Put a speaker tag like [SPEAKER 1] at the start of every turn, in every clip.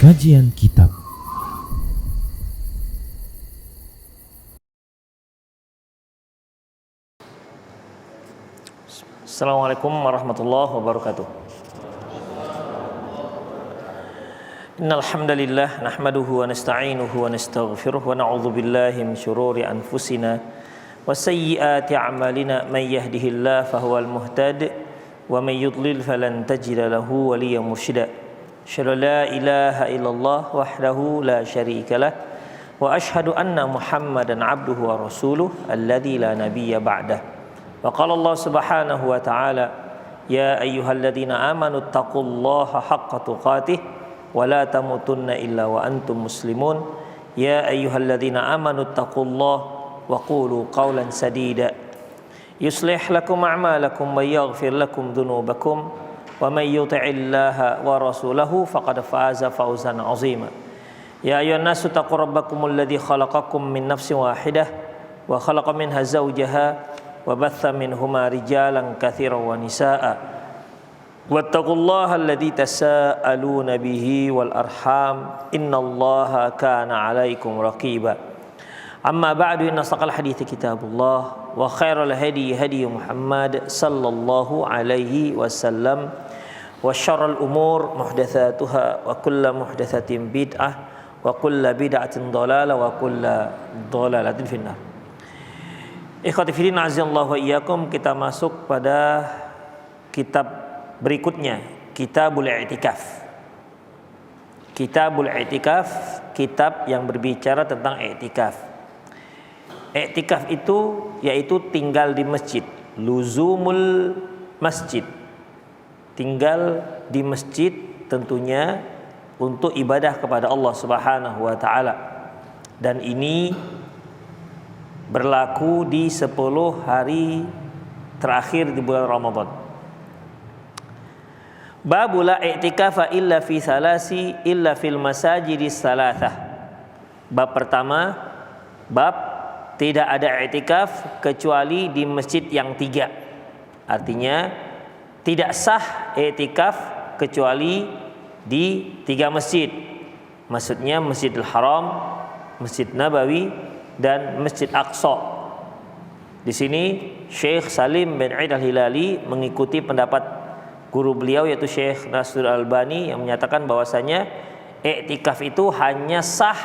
[SPEAKER 1] Kajian Kitab.
[SPEAKER 2] Assalamualaikum warahmatullahi wabarakatuh. Innal hamdalillah nahmaduhu wa nasta'inuhu wa nastaghfiruh wa na'udzu billahi min shururi anfusina wa sayyiati a'malina may yahdihillahu fahuwal muhtadi wa may yudlil falan tajida lahu waliyyan mursyida. Asyhadu la ilaha illallah wahdahu la syarikalah wa asyhadu anna Muhammadan 'abduhu wa rasuluh alladzi la nabiyya ba'dah. Wa qala Allah Subhanahu wa ta'ala ya ayyuhalladzina amanu taqullaha haqqa tuqatih wa la tamutunna illa wa antum muslimun. Ya ayyuhalladzina amanu taqullaha wa qulu qawlan sadida yuslih lakum a'malakum wa yaghfir lakum dhunubakum wa may yuti'illaha wa rasulahu faqad faza fawzan 'azima. Ya ayyuhan nasu taqu rabbakumul ladzi khalaqakum min nafsin wahidah wa khalaqa minha zawjaha wa batha minhuma rijalan katsiran wa nisaa'a wattaqullaha alladzi tasaaluna bihi wal arham innallaha kana 'alaikum raqiba. Amma ba'du, inna asdaqal hadithi kitabullah wa khairal hadi hadi Muhammad sallallahu alaihi wasallam wa syarrul umur muhdatsatuha wa kullu muhdatsatin bid'ah wa kullu bid'atin dhalalah wa kullu dhalalatin finnar. Ikhwati fillah azallahu wa iyyakum, kita masuk pada kitab berikutnya, Kitabul I'tikaf. Kitabul I'tikaf, kitab yang berbicara tentang i'tikaf. I'tikaf itu yaitu tinggal di masjid, luzumul masjid. Tinggal di masjid tentunya untuk ibadah kepada Allah Subhanahu wa taala. Dan ini berlaku di 10 hari terakhir di bulan Ramadan. Babul la i'tikafa illa fi salasi illa fil masajidis salathah. Bab pertama, bab tidak ada i'tikaf kecuali di masjid yang 3. Artinya tidak sah i'tikaf kecuali di 3 masjid. Maksudnya Masjidil Haram, Masjid Nabawi, dan Masjid Aqsa. Di sini Syekh Salim bin Eid al-Hilali mengikuti pendapat guru beliau yaitu Syekh Nasrul Albani yang menyatakan bahwasanya i'tikaf itu hanya sah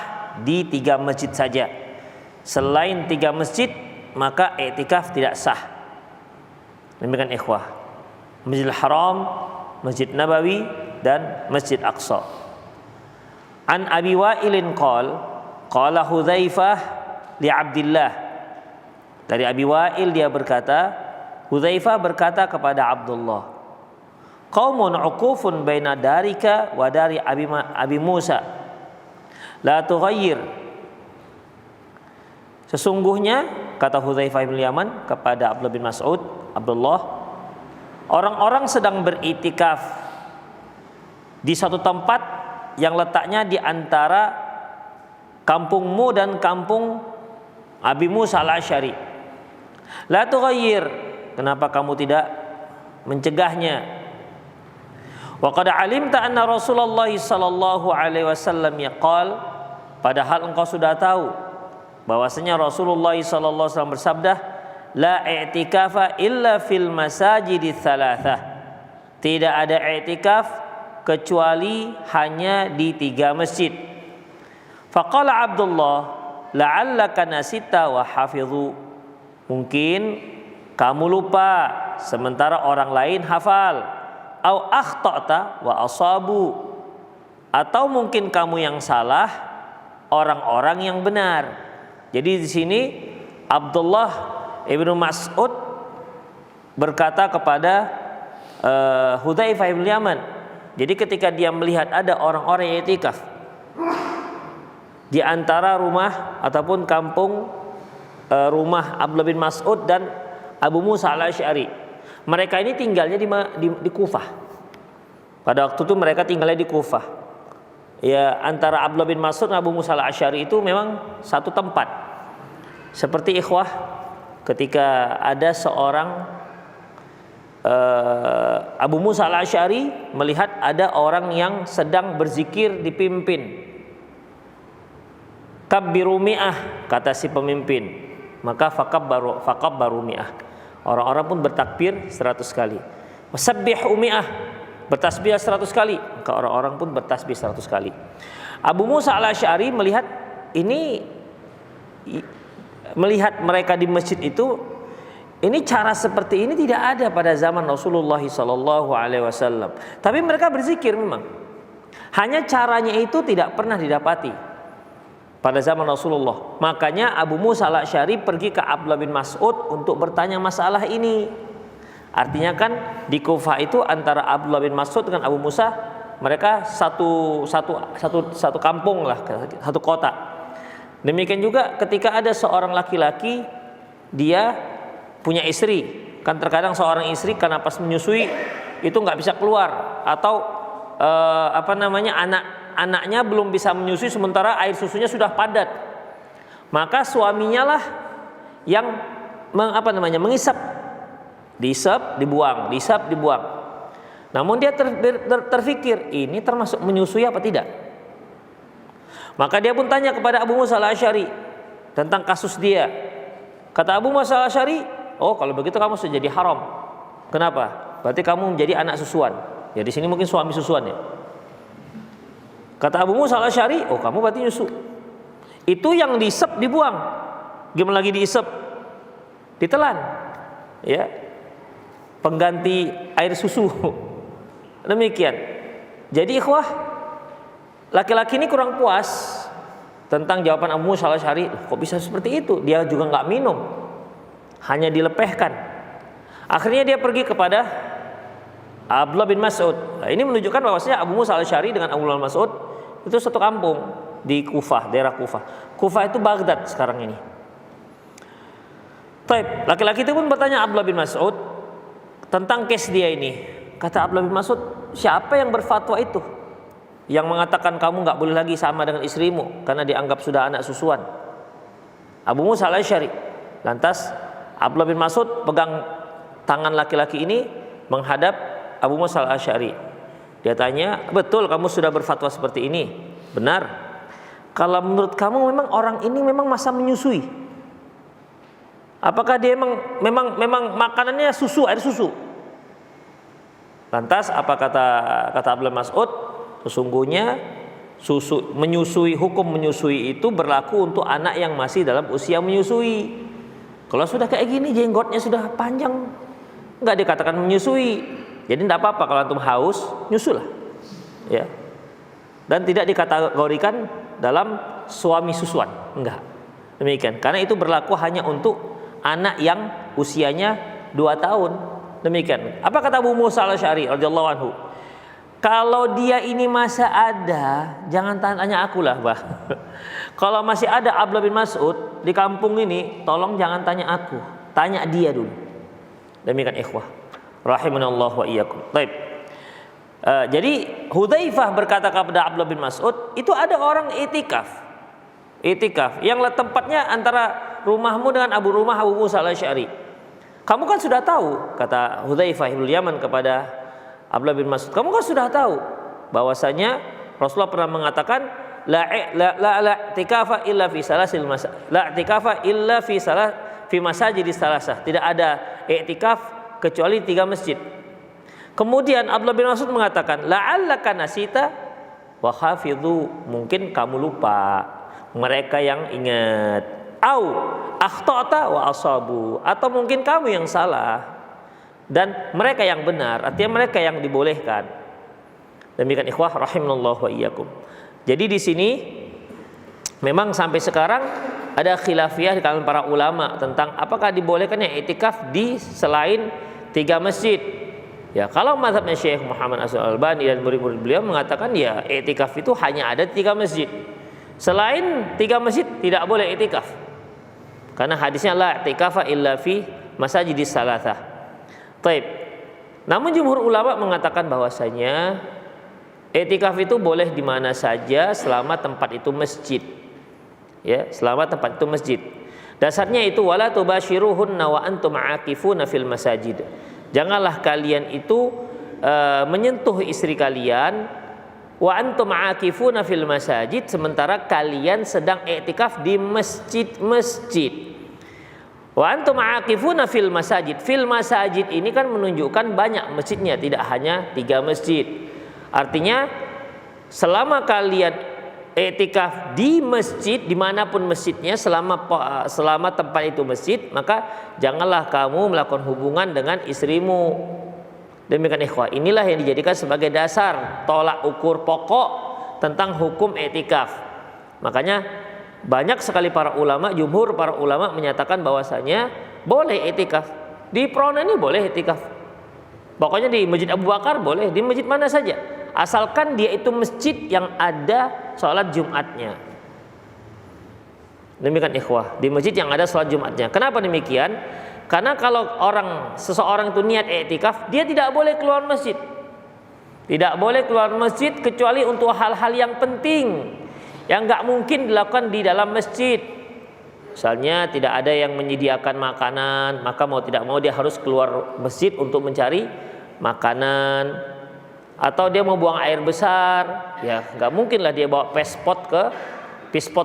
[SPEAKER 2] di 3 masjid saja. Selain 3 masjid maka i'tikaf tidak sah. Demikian ikhwah. Masjidil Haram, Masjid Nabawi, dan Masjid Aqsa. An Abi Wa'ilin qala Hudzaifah li Abdillah. Dari Abi Wa'il dia berkata, Hudzaifah berkata kepada Abdullah, qaumun uqufun baina darika wa dari Abi Musa la tughayyir. Sesungguhnya kata Hudzaifah bin Yaman kepada Abdullah bin Mas'ud, Abdullah, orang-orang sedang beriktikaf di satu tempat yang letaknya di antara kampungmu dan kampung Abi Musa al-Asy'ari. La tughayyir, kenapa kamu tidak mencegahnya? Wa qad alimta anna Rasulullah sallallahu alaihi wasallam yaqal, padahal engkau sudah tahu bahwasanya Rasulullah sallallahu alaihi wasallam bersabda, la i'tikafa illa fil masajidits tsalatsah. Tidak ada i'tikaf kecuali hanya di 3 masjid. Faqala Abdullah, la'allaka nasita wa hafidhu. Mungkin kamu lupa sementara orang lain hafal. Au akhta'ta wa asabu. Atau mungkin kamu yang salah, orang-orang yang benar. Jadi di sini Abdullah ibnu Mas'ud berkata kepada Hudzaifah bin Yaman. Jadi ketika dia melihat ada orang-orang yang i'tikaf di antara rumah ataupun kampung rumah Abdullah bin Mas'ud dan Abu Musa al-Asy'ari, mereka ini tinggalnya di Kufah. Pada waktu itu mereka tinggalnya di Kufah. Ya, antara Abdullah bin Mas'ud dan Abu Musa al-Asy'ari itu memang satu tempat. Seperti ikhwah, ketika ada seorang Abu Musa al-Asy'ari melihat ada orang yang sedang berzikir dipimpin. Kabbiru mi'ah, kata si pemimpin. Maka fakabbaru mi'ah. Orang-orang pun bertakbir 100 kali. Wasabbihu mi'ah, bertasbih 100 kali. Maka orang-orang pun bertasbih 100 kali. Abu Musa al-Asy'ari melihat mereka di masjid itu, ini cara seperti ini tidak ada pada zaman Rasulullah SAW. Tapi mereka berzikir memang. Hanya caranya itu tidak pernah didapati pada zaman Rasulullah. Makanya Abu Musa al-Asy'ari pergi ke Abdullah bin Mas'ud untuk bertanya masalah ini. Artinya kan di Kufah itu antara Abdullah bin Mas'ud dengan Abu Musa, mereka satu kampung lah, satu kota. Demikian juga ketika ada seorang laki-laki, dia punya istri. Kan terkadang seorang istri karena pas menyusui itu nggak bisa keluar, atau anaknya belum bisa menyusui sementara air susunya sudah padat. Maka suaminya lah yang mengisap, diisap, dibuang, diisap, dibuang. Namun dia terfikir ini termasuk menyusui apa tidak? Maka dia pun tanya kepada Abu Musa al-Asy'ari tentang kasus dia. Kata Abu Musa al-Asy'ari, oh kalau begitu kamu sudah jadi haram. Kenapa? Berarti kamu menjadi anak susuan. Ya di sini mungkin suami susuan ya. Kata Abu Musa al-Asy'ari, oh kamu berarti nyusu. Itu yang diisep dibuang. Gimana lagi diisep? Ditelan. Ya. Pengganti air susu. Demikian. Jadi ikhwah, laki-laki ini kurang puas tentang jawaban Abu Musa al-Asy'ari. Kok bisa seperti itu? Dia juga nggak minum, hanya dilepehkan. Akhirnya dia pergi kepada Abdullah bin Mas'ud. Nah, ini menunjukkan bahwasanya Abu Musa al-Asy'ari dengan Abdullah bin Mas'ud itu satu kampung di Kufah, daerah Kufah. Kufah itu Baghdad sekarang ini. Taib, laki-laki itu pun bertanya Abdullah bin Mas'ud tentang case dia ini. Kata Abdullah bin Mas'ud, siapa yang berfatwa itu? Yang mengatakan kamu nggak boleh lagi sama dengan istrimu karena dianggap sudah anak susuan. Abu Musa al-Asy'ari. Lantas Abdullah bin Mas'ud pegang tangan laki-laki ini menghadap Abu Musa al-Asy'ari. Dia tanya, betul kamu sudah berfatwa seperti ini? Benar. Kalau menurut kamu memang orang ini memang masa menyusui? Apakah dia memang makanannya susu, air susu? Lantas apa kata Abdullah bin Mas'ud? Sesungguhnya hukum menyusui itu berlaku untuk anak yang masih dalam usia menyusui. Kalau sudah kayak gini, jenggotnya sudah panjang, nggak dikatakan menyusui. Jadi tidak apa-apa kalau antum haus, nyusulah, ya. Dan tidak dikategorikan dalam suami susuan, enggak. Demikian. Karena itu berlaku hanya untuk anak yang usianya 2 tahun. Demikian. Apa kata Abu Musa al-Asy'ari radhiyallahu anhu? Kalau dia ini masih ada, jangan tanya aku lah, Bah. Kalau masih ada Abdullah bin Mas'ud di kampung ini, tolong jangan tanya aku, tanya dia dulu. Demikian ikhwah, rahimanallah wa iyyakum. Baik. Jadi Hudzaifah berkata kepada Abdullah bin Mas'ud, itu ada orang itikaf yang tempatnya antara rumahmu dengan Abu Musa al-Asy'ari. Kamu kan sudah tahu, kata Hudzaifah ibn Yaman kepada Abdullah bin Mas'ud, kamu kan sudah tahu bahwasanya Rasulullah pernah mengatakan la i'tikafa illa fi salasil fi masajidis salasah. Tidak ada i'tikaf kecuali 3 masjid. Kemudian Abdullah bin Mas'ud mengatakan la'allaka nasita wa hafidhu, mungkin kamu lupa, mereka yang ingat, au akhtata wa asabu, atau mungkin kamu yang salah dan mereka yang benar, artinya mereka yang dibolehkan. Demikian ikhwah rahimanallah wa iyyakum. Jadi di sini memang sampai sekarang ada khilafiyah di kalangan para ulama tentang apakah dibolehkannya i'tikaf di selain 3 masjid. Ya, kalau mazhabnya Syekh Muhammad Al-Albani dan murid-murid beliau mengatakan ya i'tikaf itu hanya ada 3 masjid. Selain 3 masjid tidak boleh i'tikaf. Karena hadisnya la i'tikafa illa fi masajidis salasah. Taib. Namun jumhur ulama mengatakan bahwasanya i'tikaf itu boleh di mana saja selama tempat itu masjid. Ya, selama tempat itu masjid. Dasarnya itu wala tubashiruhunna wa antum aakifuna fil masajid. Janganlah kalian itu menyentuh istri kalian, wa antum aakifuna fil masajid, sementara kalian sedang i'tikaf di masjid-masjid. Wa antum aakifuna fil masajid. Fil masajid ini kan menunjukkan banyak masjidnya, tidak hanya 3 masjid. Artinya selama kalian i'tikaf di masjid, dimanapun masjidnya, selama tempat itu masjid, maka janganlah kamu melakukan hubungan dengan istrimu. Demikian ikhwah, inilah yang dijadikan sebagai dasar tolak ukur pokok tentang hukum i'tikaf. Makanya banyak sekali para ulama, jumhur para ulama menyatakan bahwasanya boleh i'tikaf. Di Prona ini boleh i'tikaf. Pokoknya di Masjid Abu Bakar boleh, di masjid mana saja, asalkan dia itu masjid yang ada sholat Jumatnya. Demikian ikhwah, di masjid yang ada sholat Jumatnya. Kenapa demikian? Karena kalau seseorang itu niat i'tikaf, dia tidak boleh keluar masjid. Tidak boleh keluar masjid kecuali untuk hal-hal yang penting, yang nggak mungkin dilakukan di dalam masjid. Misalnya tidak ada yang menyediakan makanan, maka mau tidak mau dia harus keluar masjid untuk mencari makanan. Atau dia mau buang air besar, ya nggak mungkin lah dia bawa pispot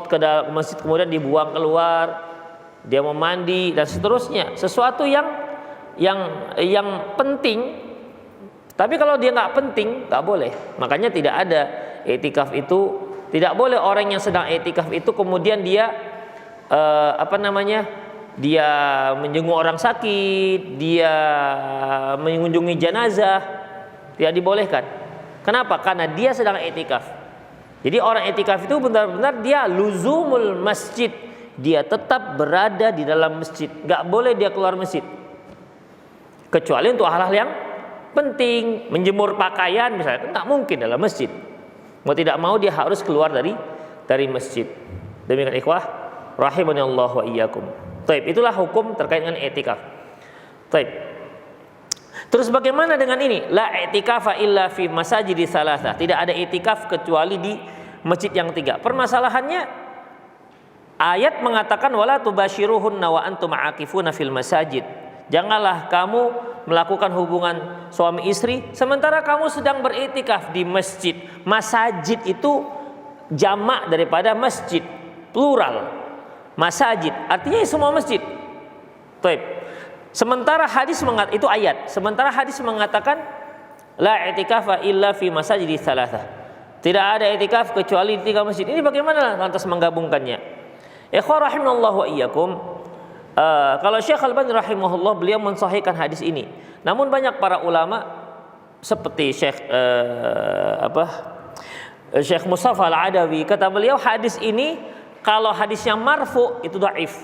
[SPEAKER 2] ke dalam masjid kemudian dibuang keluar. Dia mau mandi dan seterusnya, sesuatu yang penting. Tapi kalau dia nggak penting, nggak boleh. Makanya tidak ada i'tikaf itu, tidak boleh orang yang sedang i'tikaf itu kemudian dia dia menjenguk orang sakit, dia mengunjungi jenazah, tidak dibolehkan. Kenapa? Karena dia sedang i'tikaf. Jadi orang i'tikaf itu benar-benar dia luzumul masjid. Dia tetap berada di dalam masjid, nggak boleh dia keluar masjid, kecuali untuk hal-hal yang penting, menjemur pakaian misalnya, nggak mungkin dalam masjid. Mau tidak mau dia harus keluar dari masjid. Demikian ikhwah, rahimani Allah wa iyyakum. Taib, itulah hukum terkait dengan i'tikaf. Taib. Terus bagaimana dengan ini? La i'tikafa illa fi masajidi salasah. Tidak ada i'tikaf kecuali di masjid yang 3. Permasalahannya, ayat mengatakan wala tubashiruhunna wa antum aakifuna fil masajid. Janganlah kamu melakukan hubungan suami istri sementara kamu sedang beriktikaf di masjid. Masajid itu jamak daripada masjid, plural. Masajid artinya semua masjid. Taib. Sementara hadis itu ayat. Sementara hadis mengatakan la i'tikafa illa fi masajidi thalathah. Tidak ada i'tikaf kecuali di 3 masjid. Ini bagaimana lantas menggabungkannya? Ikhwah rahimallahu wa iyyakum. Kalau Syekh Al-Albani rahimahullah, beliau mensahihkan hadis ini. Namun banyak para ulama seperti Syekh Mustafa Al-Adawi, kata beliau hadis ini kalau hadisnya marfu itu dhaif.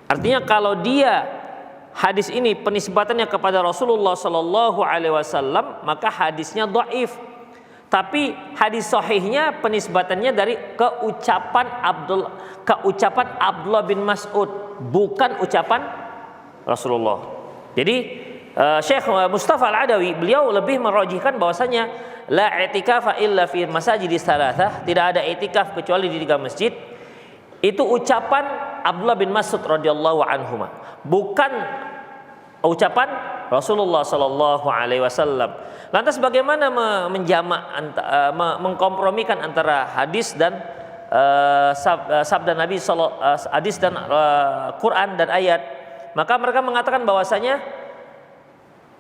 [SPEAKER 2] Artinya kalau dia hadis ini penisbatannya kepada Rasulullah sallallahu alaihi wasallam, maka hadisnya dhaif. Tapi hadis sahihnya penisbatannya dari keucapan Abdullah bin Mas'ud, bukan ucapan Rasulullah. Jadi Syekh Mustafa Al-Adawi beliau lebih merajihkan bahwasanya la i'tikafa illa fi masajidis thalathah, tidak ada i'tikaf kecuali di 3 masjid. Itu ucapan Abdullah bin Mas'ud radhiyallahu anhu, bukan ucapan Rasulullah sallallahu alaihi wasallam. Lantas bagaimana mengkompromikan antara hadis dan sabda Nabi hadis dan Quran dan ayat? Maka mereka mengatakan bahwasanya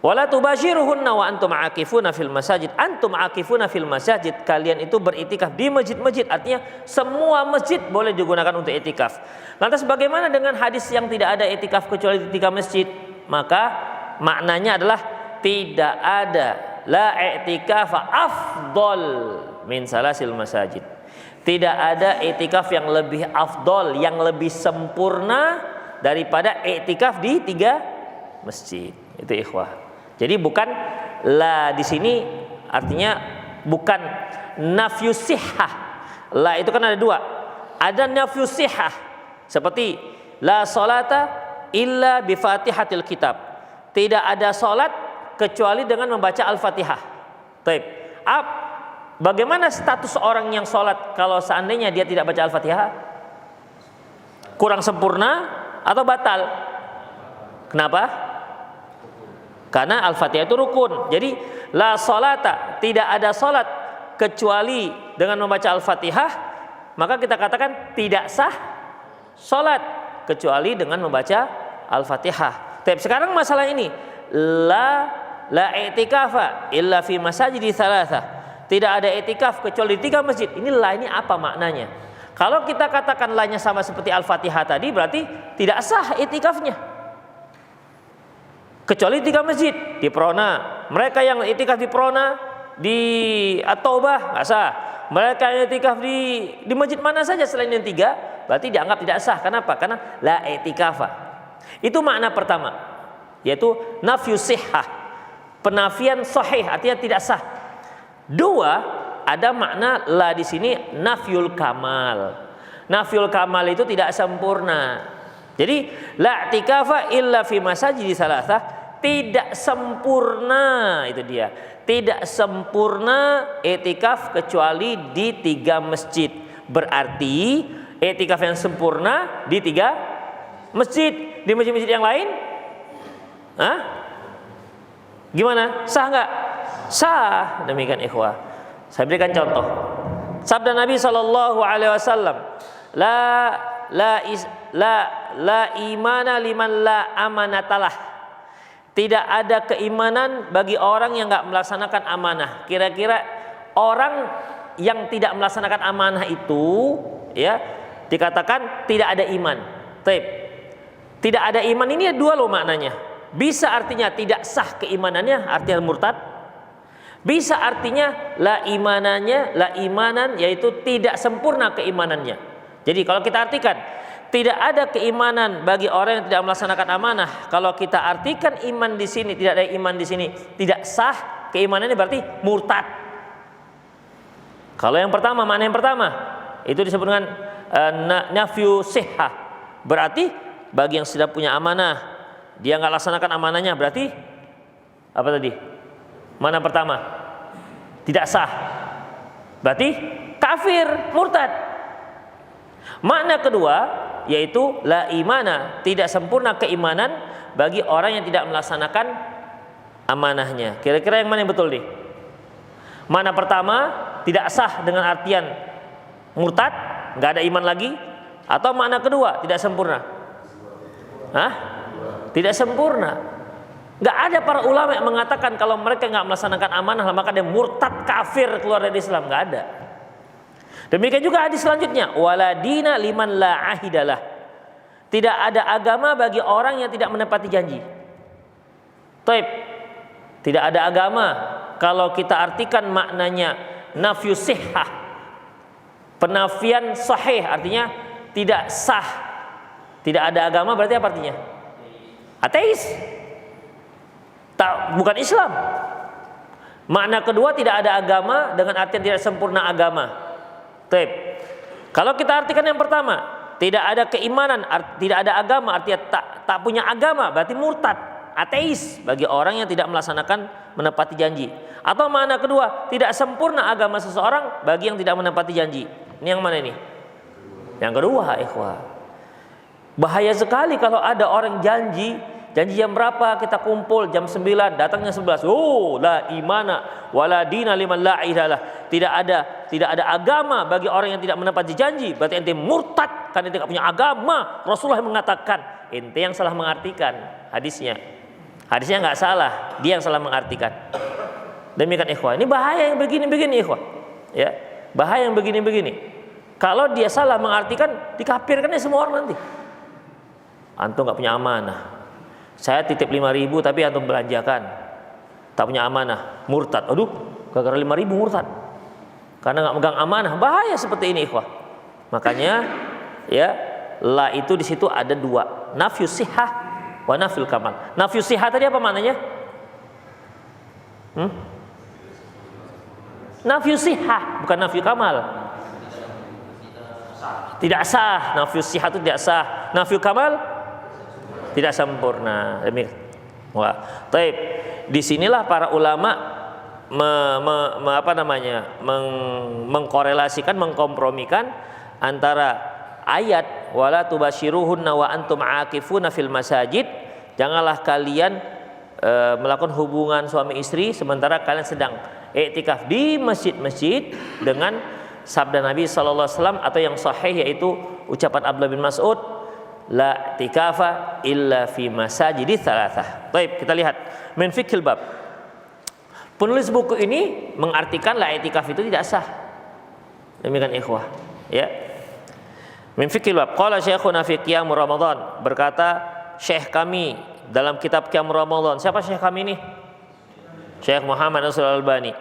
[SPEAKER 2] wala tubashiruhunna wa antum aakifuna fil masajid. Antum aakifuna fil masajid, kalian itu beriktikaf di masjid-masjid. Artinya semua masjid boleh digunakan untuk iktikaf. Lantas bagaimana dengan hadis yang tidak ada iktikaf kecuali di 3 masjid? Maka maknanya adalah tidak ada la i'tikafa afdol min salasil masajid. Tidak ada i'tikaf yang lebih afdol, yang lebih sempurna daripada i'tikaf di 3 masjid. Itu ikhwah. Jadi bukan la di sini artinya bukan nafyu sihhah. La itu kan ada 2. Ada nafyu sihhah seperti la salata illa bi Fatihatil kitab. Tidak ada salat kecuali dengan membaca Al-Fatihah. Baik. Bagaimana status orang yang sholat kalau seandainya dia tidak baca Al-Fatihah? Kurang sempurna atau batal? Kenapa? Karena Al-Fatihah itu rukun. Jadi la salata, tidak ada salat kecuali dengan membaca Al-Fatihah, maka kita katakan tidak sah salat kecuali dengan membaca Al-Fatihah. Tapi sekarang masalah ini, la i'tikafa illa fi masajidi thalatha. Tidak ada i'tikaf kecuali di 3 masjid. Ini apa maknanya? Kalau kita katakan la-nya sama seperti Al-Fatihah tadi, berarti tidak sah i'tikafnya. Kecuali 3 masjid. Di Prona, mereka yang i'tikaf di Prona, di At-Taubah enggak sah. Mereka yang i'tikaf di masjid mana saja selain yang 3, berarti dianggap tidak sah. Kenapa? Karena la i'tikafa. Itu makna pertama, yaitu nafyu sihhah, penafian sahih, artinya tidak sah. 2, ada makna la di sini nafyul kamal. Nafyul kamal itu tidak sempurna. Jadi la i'tikafa illa fi masajidi salasah, tidak sempurna, itu dia. Tidak sempurna i'tikaf kecuali di 3 masjid. Berarti i'tikaf yang sempurna di 3 masjid. Di masjid-masjid yang lain, gimana? Sah nggak? Sah. Demikian ikhwah. Saya berikan contoh. Sabda Nabi SAW, la imana liman la amanatalah. Tidak ada keimanan bagi orang yang nggak melaksanakan amanah. Kira-kira orang yang tidak melaksanakan amanah itu, ya, dikatakan tidak ada iman. Tidak ada iman ini 2 loh maknanya. Bisa artinya tidak sah keimanannya, artinya murtad. Bisa artinya la imanan, yaitu tidak sempurna keimanannya. Jadi kalau kita artikan tidak ada keimanan bagi orang yang tidak melaksanakan amanah, kalau kita artikan iman di sini, tidak ada iman di sini, tidak sah keimanannya, berarti murtad. Kalau yang pertama, makna yang pertama itu disebut dengan nafyu sihhah. Berarti bagi yang sudah punya amanah, dia nggak laksanakan amanahnya, berarti apa tadi? Mana pertama? Tidak sah. Berarti kafir, murtad. Makna kedua yaitu la imana, tidak sempurna keimanan bagi orang yang tidak melaksanakan amanahnya. Kira-kira yang mana yang betul nih? Makna pertama tidak sah dengan artian murtad, nggak ada iman lagi, atau makna kedua tidak sempurna? Tidak sempurna. Nggak ada para ulama yang mengatakan kalau mereka nggak melaksanakan amanah maka dia murtad, kafir, keluar dari Islam. Nggak ada. Demikian juga hadis selanjutnya, waladina liman la ahidalah. Tidak ada agama bagi orang yang tidak menepati janji. Tidak ada agama kalau kita artikan maknanya nafyu sihhah, penafian sahih, artinya tidak sah. Tidak ada agama berarti apa artinya? Ateis. Bukan Islam. Makna kedua tidak ada agama dengan artian tidak sempurna agama. Kalau kita artikan yang pertama, tidak ada keimanan, tidak ada agama, artinya tak punya agama, berarti murtad, ateis bagi orang yang tidak melaksanakan menepati janji. Atau makna kedua, tidak sempurna agama seseorang bagi yang tidak menepati janji. Ini yang mana ini? Yang kedua, ikhwah. Bahaya sekali kalau ada orang janji jam berapa kita kumpul, jam 9, datangnya 11. Oh, la imana wala dina liman la ilaha. Tidak ada agama bagi orang yang tidak menepati janji. Berarti ente murtad karena ente tidak punya agama. Rasulullah mengatakan, ente yang salah mengartikan hadisnya. Hadisnya nggak salah, dia yang salah mengartikan. Demikian ikhwah. Ini bahaya yang begini-begini ikhwah. Ya, bahaya yang begini-begini. Kalau dia salah mengartikan, dikafirkannya semua orang nanti. Antum nggak punya amanah. Saya titip 5.000 tapi antum belanjakan, tak punya amanah, murtad. Aduh, gara-gara 5.000 murtad karena nggak megang amanah. Bahaya seperti ini ikhwah. Makanya ya, la itu di situ ada 2, nafyu sihhah wa nafyul kamal. Nafyu sihhah tadi apa maknanya? Nafyu sihhah, bukan nafyu kamal. Tidak sah. Nafyu sihhah itu tidak sah. Nafyu kamal tidak sempurna. Disinilah para ulama mengkorelasikan, mengkompromikan antara ayat wala tubasyiruhunna wa antum aakifuna fil masajid, janganlah kalian melakukan hubungan suami istri sementara kalian sedang i'tikaf di masjid-masjid dengan sabda Nabi sallallahu alaihi wasallam atau yang sahih yaitu ucapan Abdullah bin Mas'ud, la i'tikafa illa fi masajidi thalathah. Baik, kita lihat min fiqhil bab. Penulis buku ini mengartikan la i'tikaf itu tidak sah. Demikian ikhwah, ya. Min fiqhil bab qala syekhuna fi qiyam Ramadan, berkata syekh kami dalam kitab Qiyam Ramadan. Siapa syekh kami ini? Syekh Muhammad Nasir Al-Albani.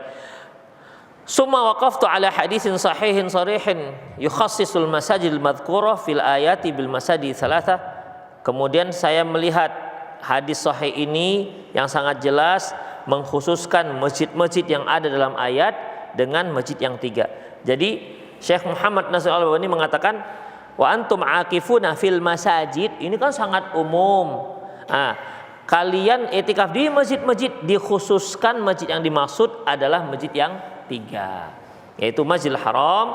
[SPEAKER 2] Summa waqaftu ala haditsin sahihin sarihin yukhassisul masajid al-madhkurah fil ayati bil masajid thalatha. Kemudian saya melihat hadis sahih ini yang sangat jelas mengkhususkan masjid-masjid yang ada dalam ayat dengan masjid yang 3. Jadi Syekh Muhammad Nasir Al-Albani mengatakan wa antum akifuna fil masajid, ini kan sangat umum. Kalian i'tikaf di masjid-masjid, dikhususkan masjid yang dimaksud adalah masjid yang 3, yaitu Masjidil Haram,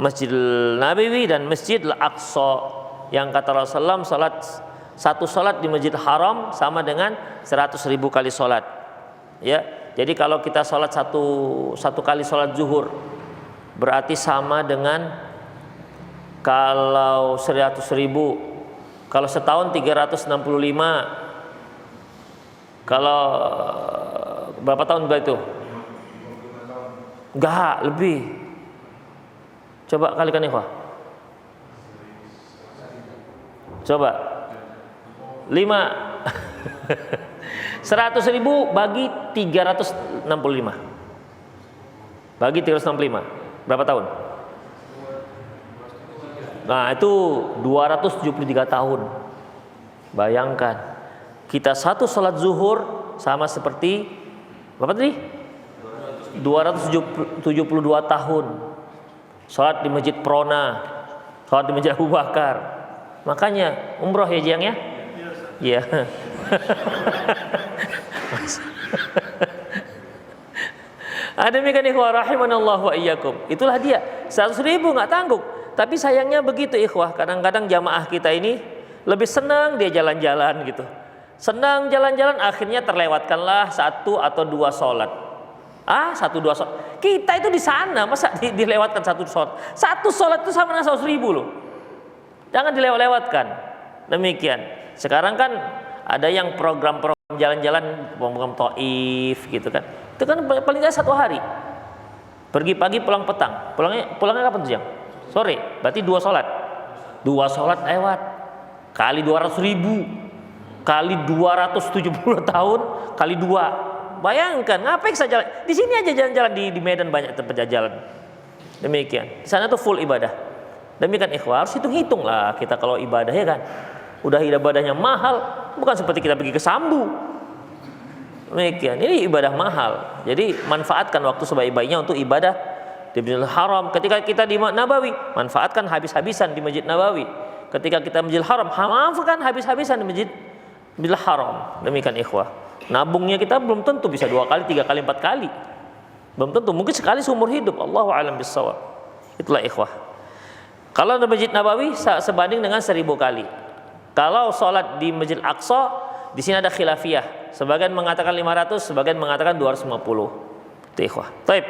[SPEAKER 2] Masjidil Nabawi dan Masjidil Aqsa. Yang kata Rasulullah satu salat di Masjidil Haram sama dengan 100.000 kali salat. Ya, jadi kalau kita salat satu kali salat zuhur berarti sama dengan kalau 100.000, kalau setahun 365, kalau berapa tahun itu? Enggak, lebih. Coba kalikan ikhwah. Coba 5 100.000 bagi 365. Bagi 365. Berapa tahun? Nah, itu 273 tahun. Bayangkan, kita satu salat zuhur sama seperti berapa tadi? 272 tahun. Salat di Masjid Prona, salat di Masjid Abu Bakar. Makanya umroh ya Jiang ya? Iya. Demikian ikhwah rahimanallah wa iyyakum. Itulah dia. 100.000 nggak tanggung. Tapi sayangnya begitu ikhwah. Kadang-kadang jamaah kita ini lebih senang dia jalan-jalan gitu. Senang jalan-jalan, akhirnya terlewatkanlah 1 atau 2 sholat. 1, 2 sholat. Kita itu di sana, masa dilewatkan 1 sholat? 1 sholat itu sama dengan 100.000 loh. Jangan dilewat-lewatkan. Demikian. Sekarang kan ada yang program-program jalan-jalan, program Taif gitu kan. Itu kan paling tidak 1 hari. Pergi pagi, pulang petang. Pulangnya kapan tuh Jam? Sore. Berarti 2 sholat. 2 sholat lewat. Kali 200.000. Kali 270 tahun. Kali 2. Bayangkan, ngapain saya jalan? Di sini aja jalan-jalan di Medan banyak tempat jalan. Demikian. Di sana tuh full ibadah. Demikian ikhwah, harus hitung-hitung lah kita kalau ibadah ya kan. Udah ibadahnya mahal, bukan seperti kita pergi ke Sambu. Demikian. Ini ibadah mahal. Jadi manfaatkan waktu sebaik-baiknya untuk ibadah di Masjidil Haram. Ketika kita di Nabawi, manfaatkan habis-habisan di Masjid Nabawi. Ketika kita Masjidil Haram, manfaatkan habis-habisan di Masjidil Haram. Demikian ikhwah. Nabungnya kita belum tentu bisa 2 kali, 3 kali, 4 kali. Belum tentu, mungkin sekali seumur hidup. Allahu a'lam bissawab. Itulah ikhwah. Kalau di Masjid Nabawi sebanding dengan 1000 kali. Kalau sholat di Masjid Aqsa, di sini ada khilafiyah. Sebagian mengatakan 500, sebagian mengatakan 250. Itu ikhwah. Baik.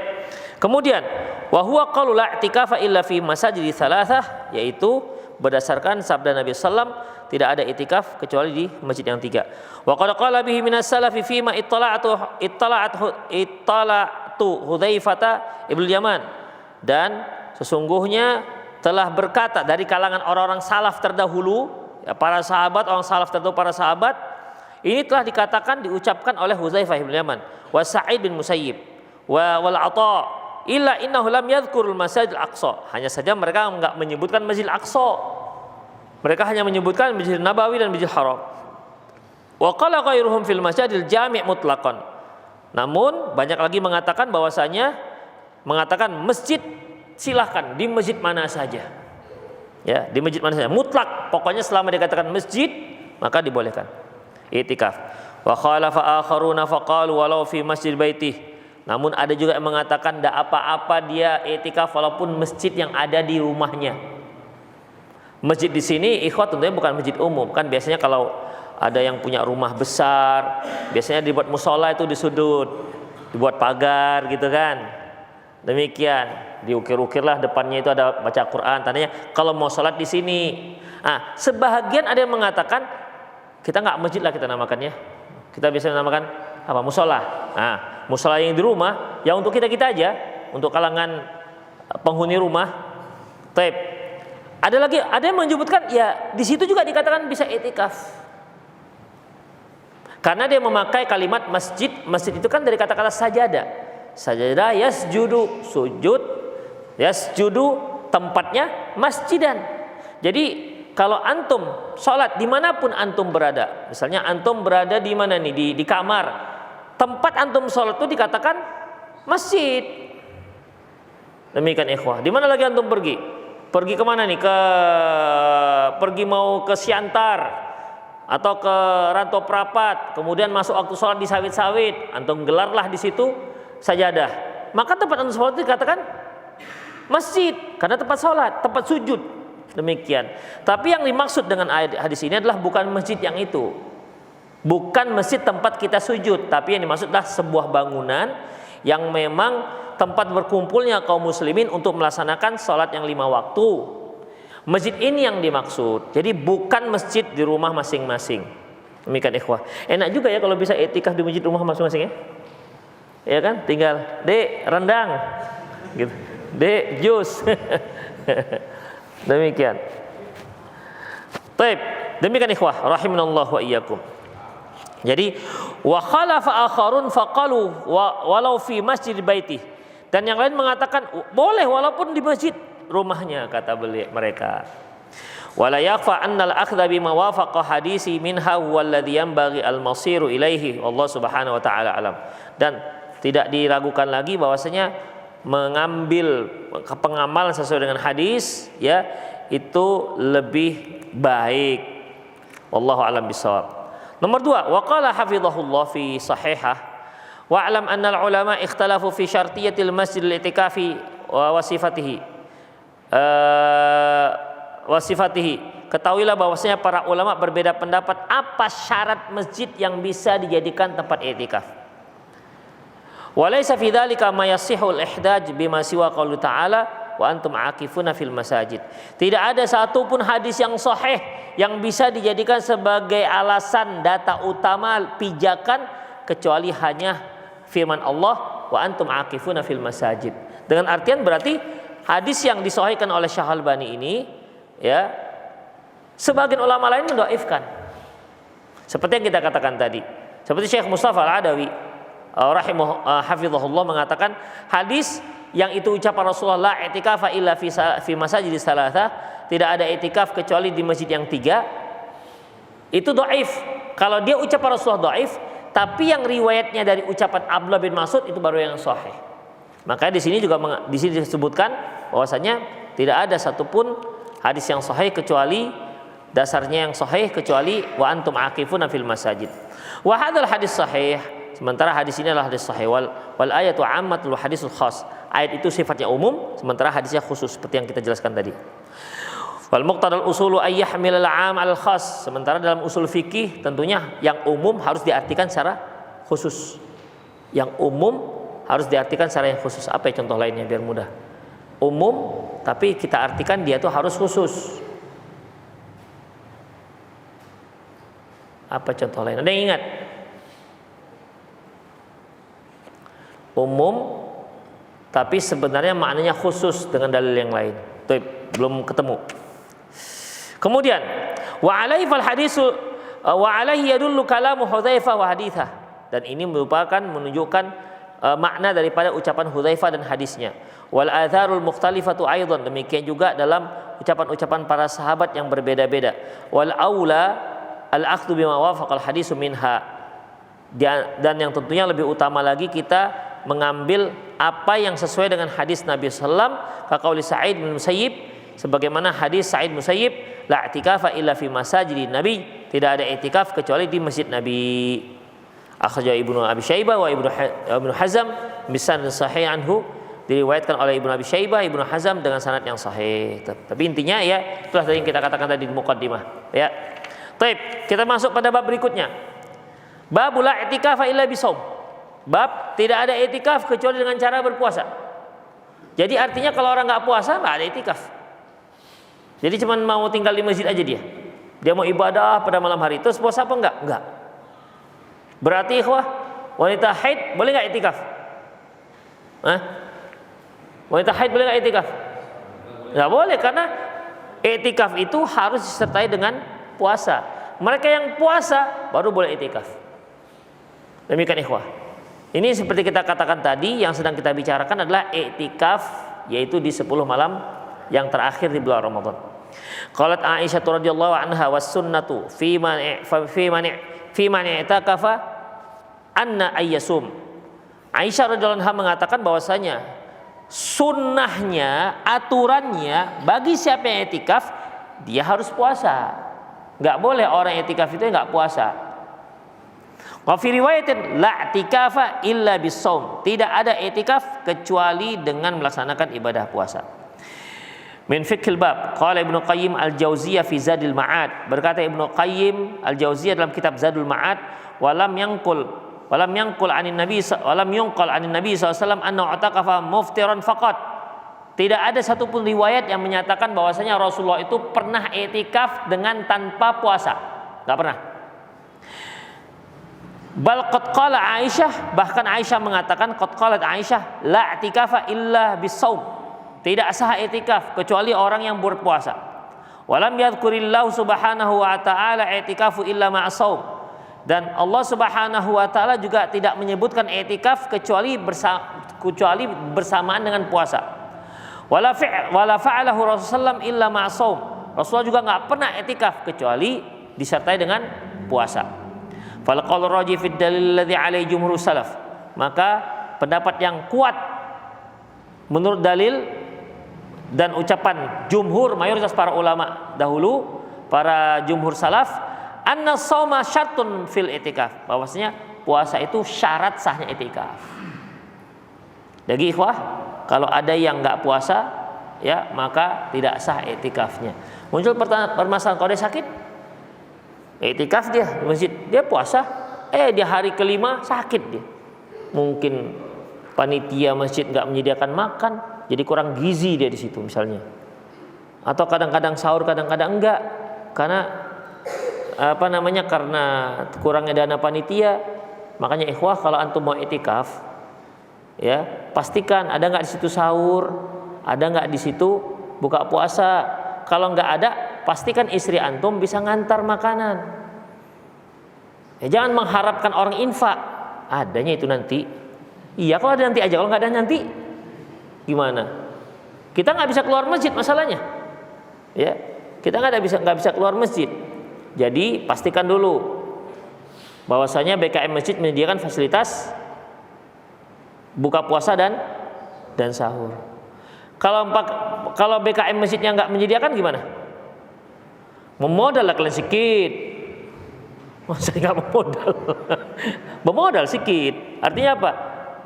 [SPEAKER 2] Kemudian, wa huwa qaulu la i'tikafa illa fi masajidi thalathah, yaitu berdasarkan sabda Nabi sallam, tidak ada itikaf kecuali di masjid yang 3. Wa qad qala bihi minas salafi fi ma ittala'tu Hudzaifah ibnu Yaman, dan sesungguhnya telah berkata dari kalangan orang-orang salaf terdahulu, ya, para sahabat, orang salaf terdahulu, para sahabat, ini telah dikatakan, diucapkan oleh Hudzaifah ibnu Yaman, wa Sa'id bin Musayyib, wal Atha, illa innahu lam yadhkurul Masjidil Aqsa. Hanya saja mereka enggak menyebutkan Masjidil Aqsa. Mereka hanya menyebutkan Masjid Nabawi dan Masjid Haram. Wa qala ghairuhum fil masjidil jami' mutlaqan. Namun banyak lagi mengatakan bahwasanya mengatakan masjid silahkan di masjid mana saja. Ya, di masjid mana saja, mutlak. Pokoknya selama dikatakan masjid maka dibolehkan i'tikaf. Wa khalafa akharuna faqalu walau fi masjid baitih. Namun ada juga yang mengatakan tidak apa-apa dia i'tikaf walaupun masjid yang ada di rumahnya. Masjid di sini ikhwat tentunya bukan masjid umum. Kan biasanya kalau ada yang punya rumah besar, biasanya dibuat musola itu di sudut, dibuat pagar gitu kan. Demikian, diukir-ukirlah depannya itu ada baca Quran, tandanya kalau mau sholat di sini. Sebahagian ada yang mengatakan kita nggak masjid lah kita namakannya, kita biasa namakan apa, musola. Musola yang di rumah ya untuk kita aja, untuk kalangan penghuni rumah. Taib. Ada yang menyebutkan ya di situ juga dikatakan bisa i'tikaf. Karena dia memakai kalimat masjid. Masjid itu kan dari kata-kata sajadah. Sajadah yasjudu, sujud, yasjudu tempatnya masjidan. Jadi kalau antum sholat dimanapun antum berada, misalnya antum berada di mana nih, di kamar, tempat antum sholat itu dikatakan masjid. Demikian ikhwah. Di mana lagi antum pergi? Pergi kemana nih? Pergi mau ke Siantar atau ke Rantau Prapat, kemudian masuk waktu sholat di sawit-sawit, antum gelarlah di situ sajadah. Maka tempat antum sholat itu dikatakan masjid, karena tempat sholat, tempat sujud. Demikian. Tapi yang dimaksud dengan hadis ini adalah bukan masjid yang itu, bukan masjid tempat kita sujud, tapi yang dimaksud adalah sebuah bangunan yang memang tempat berkumpulnya kaum muslimin untuk melaksanakan sholat yang 5 waktu. Masjid ini yang dimaksud. Jadi bukan masjid di rumah masing-masing. Demikian ikhwah. Enak juga ya kalau bisa i'tikaf di masjid rumah masing-masing ya. Ya kan? Tinggal dek rendang gitu. Dek jus. Demikian. Baik, demikian ikhwah rahimanallahu wa iyyakum. Jadi wa khalafa akharun faqalu walau fi masjid baiti. Dan yang lain mengatakan boleh walaupun di masjid rumahnya, kata mereka. Wala yakhfa anna al-akhdha bima wafaqa hadisi minha huwa alladhi yanbaghi al-masiru ilaihi Allah Subhanahu wa taala alam. Dan tidak diragukan lagi bahwasanya mengambil pengamalan sesuai dengan hadis ya itu lebih baik. Wallahu a'lam bishawab. Nomor 2, waqala hafizahullah fi sahihah wa alam anna al-ulama ikhtalafu fi syartiyatil masjid al-i'tikafi wa sifatihi. Ketahuilah bahwasanya para ulama berbeda pendapat apa syarat masjid yang bisa dijadikan tempat i'tikaf. Walaysa fi dzalika ma yasihul ihdaj bima siwa qaulu ta'ala wa antum aakifuna fil masajid. Tidak ada satupun hadis yang sahih yang bisa dijadikan sebagai alasan data utama pijakan kecuali hanya firman Allah wa antum aakifuna fil masajid. Dengan artian berarti hadis yang disahihkan oleh Syekh Albani ini ya sebagian ulama lain mendhaifkan. Seperti yang kita katakan tadi. Seperti Syekh Mustafa Al-Adawi hafizahullah mengatakan hadis yang itu ucapan Rasulullah la i'tikafa illa fi masajidis salatah, tidak ada i'tikaf kecuali di masjid yang 3, itu dhaif. Kalau dia ucapan Rasulullah dhaif, tapi yang riwayatnya dari ucapan Abdullah bin Mas'ud itu baru yang sahih. Makanya di sini juga disebutkan bahwasanya tidak ada satupun hadis yang sahih kecuali dasarnya yang sahih kecuali wa antum aqifuna fil masajid. Wa hadzal hadis sahih. Sementara hadis ini adalah hadis sahih wal ayatu ammatul hadisul khas. Ayat itu sifatnya umum, sementara hadisnya khusus seperti yang kita jelaskan tadi. Wal muqtadal usulu ay yahmil al 'am al khas. Sementara dalam usul fikih tentunya yang umum harus diartikan secara khusus. Yang umum harus diartikan secara yang khusus. Apa ya contoh lainnya biar mudah? Umum tapi kita artikan dia itu harus khusus. Apa contoh lain? Ada yang ingat? Umum tapi sebenarnya maknanya khusus dengan dalil yang lain. Tuh, belum ketemu. Kemudian wa alaihi fal hadisu wa alaihi yadullu kalamu Hudzaifah wa haditsah. Dan ini merupakan menunjukkan makna daripada ucapan Hudzaifah dan hadisnya. Wal atharul mukhtalifatu aidan, demikian juga dalam ucapan-ucapan para sahabat yang berbeda-beda. Wal aula al akhdhu bima wafaqal hadisu minha. Dan yang tentunya lebih utama lagi kita mengambil apa yang sesuai dengan hadis Nabi sallam, kaqauli Sa'id bin Musayyib, sebagaimana hadis Sa'id bin Musayyib, la i'tikafa illa fi masajidin Nabi, tidak ada i'tikaf kecuali di masjid Nabi. Akhrajahu Ibnu Abi Syaibah wa Ibnu Hazm bisanad sahih anhu, diriwayatkan oleh Ibnu Abi Syaibah, Ibnu Hazm dengan sanad yang sahih. Tapi intinya ya itulah tadi yang kita katakan tadi di muqaddimah ya. Taib, kita masuk pada bab berikutnya. Babul la i'tikafa illa bisawm. Bab tidak ada i'tikaf kecuali dengan cara berpuasa. Jadi artinya kalau orang nggak puasa nggak ada i'tikaf. Jadi cuma mau tinggal di masjid aja dia. Dia mau ibadah pada malam hari terus puasa apa enggak? Enggak. Berarti ikhwah, wanita haid boleh nggak i'tikaf? Wanita haid boleh nggak i'tikaf? Nggak boleh, karena i'tikaf itu harus disertai dengan puasa. Mereka yang puasa baru boleh i'tikaf. Demikian ikhwah. Ini seperti kita katakan tadi, yang sedang kita bicarakan adalah i'tikaf, yaitu di 10 malam yang terakhir di bulan Ramadan. Qalat Aisyah radhiyallahu anha was sunnatu fi man i'takafa anna ayyasum. Aisyah radhiyallahu anha mengatakan bahwasanya sunnahnya, aturannya bagi siapa yang i'tikaf dia harus puasa. Enggak boleh orang i'tikaf itu enggak puasa. Wa fi riwayatin la i'tikafa illa bisawm. Tidak ada i'tikaf kecuali dengan melaksanakan ibadah puasa. Min fiqhil bab qala Ibnu Qayyim al-Jauziyah fi Zadul Ma'ad. Berkata Ibnu Qayyim al-Jauziyah dalam kitab Zadul Ma'ad, walam yunqal anin nabi sallallahu alaihi wasallam anna i'takafa muftiran faqat. Tidak ada satupun riwayat yang menyatakan bahwasanya Rasulullah itu pernah i'tikaf dengan tanpa puasa. Enggak pernah. Bal qad qala Aisyah, bahkan Aisyah mengatakan qad qalat Aisyah la i'tikafa illa bisawm. Tidak sah i'tikaf kecuali orang yang berpuasa. Walam yadhkurillahu subhanahu wa ta'ala i'tikafu illa ma'asawm. Dan Allah subhanahu wa ta'ala juga tidak menyebutkan i'tikaf kecuali bersamaan dengan puasa. Wala fa'alahu Rasulullah illa ma'asawm. Rasulullah juga nggak pernah i'tikaf kecuali disertai dengan puasa. Fal qaul rajih fid dalil alladhi alaihi jumhur salaf. Maka pendapat yang kuat menurut dalil dan ucapan jumhur, mayoritas para ulama dahulu, para jumhur salaf, anna shauma syartun fil i'tikaf, bahwasanya puasa itu syarat sahnya i'tikaf. Jadi ikhwah, kalau ada yang enggak puasa ya maka tidak sah i'tikafnya. Muncul permasalahan, kalau dia sakit i'tikaf dia di masjid, dia puasa, di hari kelima sakit dia. Mungkin panitia masjid enggak menyediakan makan, jadi kurang gizi dia di situ misalnya. Atau kadang-kadang sahur, kadang-kadang enggak. Karena karena kurangnya dana panitia. Makanya ikhwah, kalau antum mau i'tikaf ya, pastikan ada enggak di situ sahur, ada enggak di situ buka puasa. Kalau enggak ada, pastikan istri antum bisa ngantar makanan. Ya, jangan mengharapkan orang infak. Adanya itu nanti. Iya, kalau ada nanti aja, kalau enggak ada nanti gimana? Kita nggak bisa keluar masjid masalahnya, ya. Kita nggak bisa keluar masjid. Jadi pastikan dulu bahwasanya BKM masjid menyediakan fasilitas buka puasa dan sahur. Kalau BKM masjidnya nggak menyediakan gimana? Memodal lah kalian sikit. Masa nggak memodal? Memodal sikit. Artinya apa?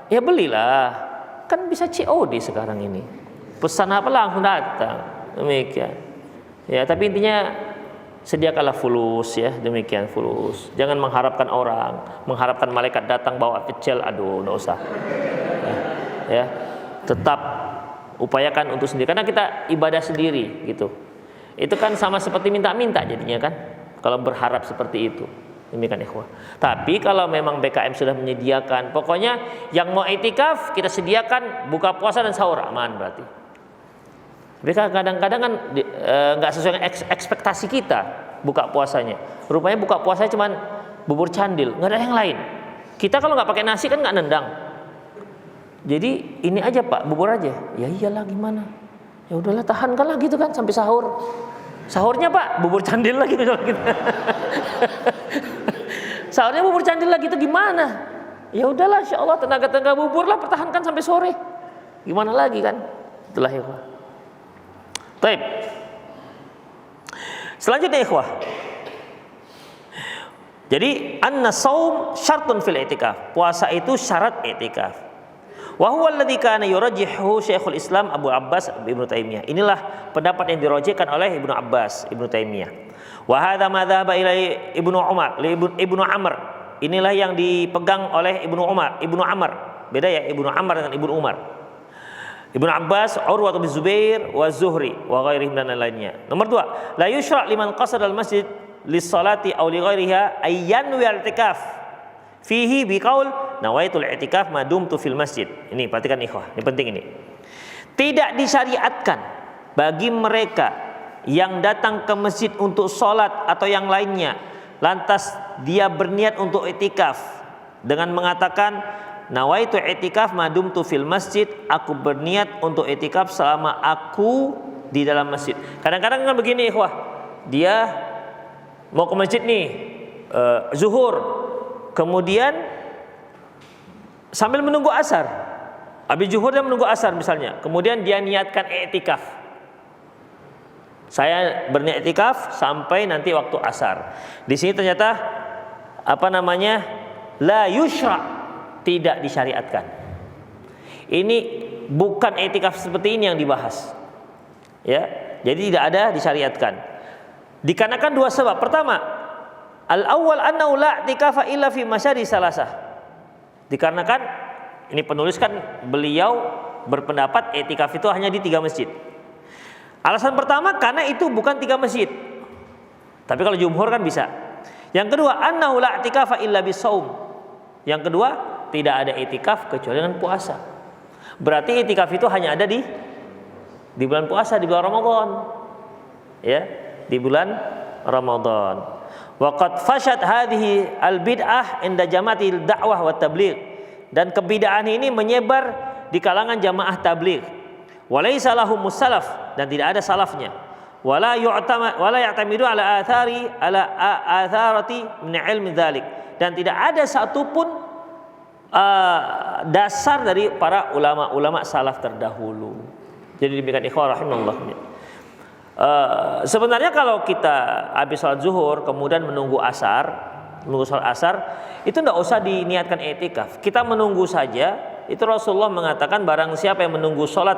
[SPEAKER 2] Ya belilah. Kan bisa COD sekarang ini, pesan apa langsung datang, demikian ya. Tapi intinya sediakanlah fulus ya, demikian fulus. Jangan mengharapkan orang, mengharapkan malaikat datang bawa pecel, aduh nggak usah ya. Tetap upayakan untuk sendiri, karena kita ibadah sendiri gitu. Itu kan sama seperti minta-minta jadinya kan, kalau berharap seperti itu. Demikian ikhwah. Tapi kalau memang BKM sudah menyediakan, pokoknya yang mau i'tikaf kita sediakan buka puasa dan sahur, aman berarti. Tapi kadang-kadang kan nggak sesuai dengan ekspektasi kita buka puasanya. Rupanya buka puasanya cuman bubur candil, nggak ada yang lain. Kita kalau nggak pakai nasi kan nggak nendang. Jadi ini aja Pak, bubur aja. Ya iyalah gimana? Ya udahlah, tahankanlah gitu kan sampai sahur. Sahurnya Pak bubur candil lagi gitu. Sahurnya bubur candil lagi itu gimana? Ya udahlah, insyaallah tenaga bubur lah, pertahankan sampai sore. Gimana lagi kan? Itulah ikhwah. Baik. Selanjutnya ikhwah. Jadi anna shaum syartun fil i'tikaf. Puasa itu syarat i'tikaf. Wa huwa alladhi kana yurajjihu Syekhul Islam Abu Abbas Ibnu Taimiyah. Inilah pendapat yang dirajihkan oleh Ibnu Abbas Ibnu Taimiyah. Wa hadza ma dhahaba ilai Ibnu Umar, Ibnu Amr. Inilah yang dipegang oleh Ibnu Umar, Ibnu Amr. Beda ya Ibnu Amr dengan Ibnu Umar. Ibnu Abbas, Urwah bin Zubair, wa Zuhri wa ghairihim dan lainnya. Nomor 2, la yushra' liman qasada al-masjid lis-salati aw li ghairiha ay yanwi al-i'tikaf fihi biqaul nawaitul i'tikaf ma dumtu fil masjid. Ini perhatikan ikhwah, ini penting ini. Tidak disyariatkan bagi mereka yang datang ke masjid untuk salat atau yang lainnya, lantas dia berniat untuk i'tikaf dengan mengatakan nawaitu i'tikaf ma dumtu fil masjid, aku berniat untuk i'tikaf selama aku di dalam masjid. Kadang-kadang kan begini ikhwah, dia mau ke masjid nih zuhur, kemudian sambil menunggu asar, habis zuhur dia menunggu asar misalnya, kemudian dia niatkan i'tikaf. Saya berniat i'tikaf sampai nanti waktu asar. Di sini ternyata la yushra', tidak disyariatkan. Ini bukan i'tikaf seperti ini yang dibahas. Ya, jadi tidak ada disyariatkan. Dikarenakan 2 sebab. Pertama, al-awwal annahu la i'tikafa illa fi masyari salasah. Dikarenakan ini penulis kan beliau berpendapat i'tikaf itu hanya di 3 masjid. Alasan pertama karena itu bukan 3 masjid. Tapi kalau jumhur kan bisa. Yang kedua, annahu la i'tikafa illa bisaum. Yang kedua, tidak ada i'tikaf kecuali dengan puasa. Berarti i'tikaf itu hanya ada di bulan puasa, di bulan Ramadan. Ya, di bulan Ramadan. Wa qad fashat hadhihi al-bid'ah inda jamaatil da'wah wa tabligh. Dan kebid'ahan ini menyebar di kalangan jamaah tabligh. Wa laisa lahum salaf, dan tidak ada salafnya. Wala ya'tamidu ala atharati min ilmi dzalik. Dan tidak ada satupun dasar dari para ulama-ulama salaf terdahulu. Jadi demikian ikhwah rahimallah. Sebenarnya kalau kita habis sholat zuhur kemudian menunggu sholat asar, itu tidak usah diniatkan i'tikaf. Kita menunggu saja. Itu Rasulullah mengatakan barang siapa yang menunggu sholat,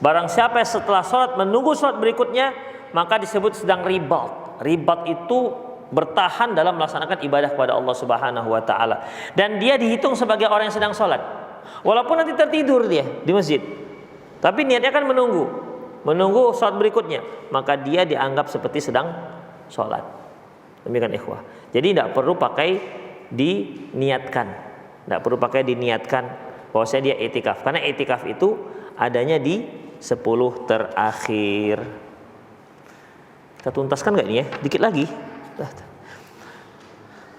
[SPEAKER 2] barang siapa yang setelah sholat menunggu sholat berikutnya, maka disebut sedang ribat. Ribat itu bertahan dalam melaksanakan ibadah kepada Allah Subhanahu wa taala, dan dia dihitung sebagai orang yang sedang sholat walaupun nanti tertidur dia di masjid, tapi niatnya kan menunggu sholat berikutnya, maka dia dianggap seperti sedang sholat. Demikian ikhwah. Jadi tidak perlu pakai diniatkan, bahwasanya dia i'tikaf, karena i'tikaf itu adanya di 10 terakhir. Kita tuntaskan nggak ini ya? Dikit lagi.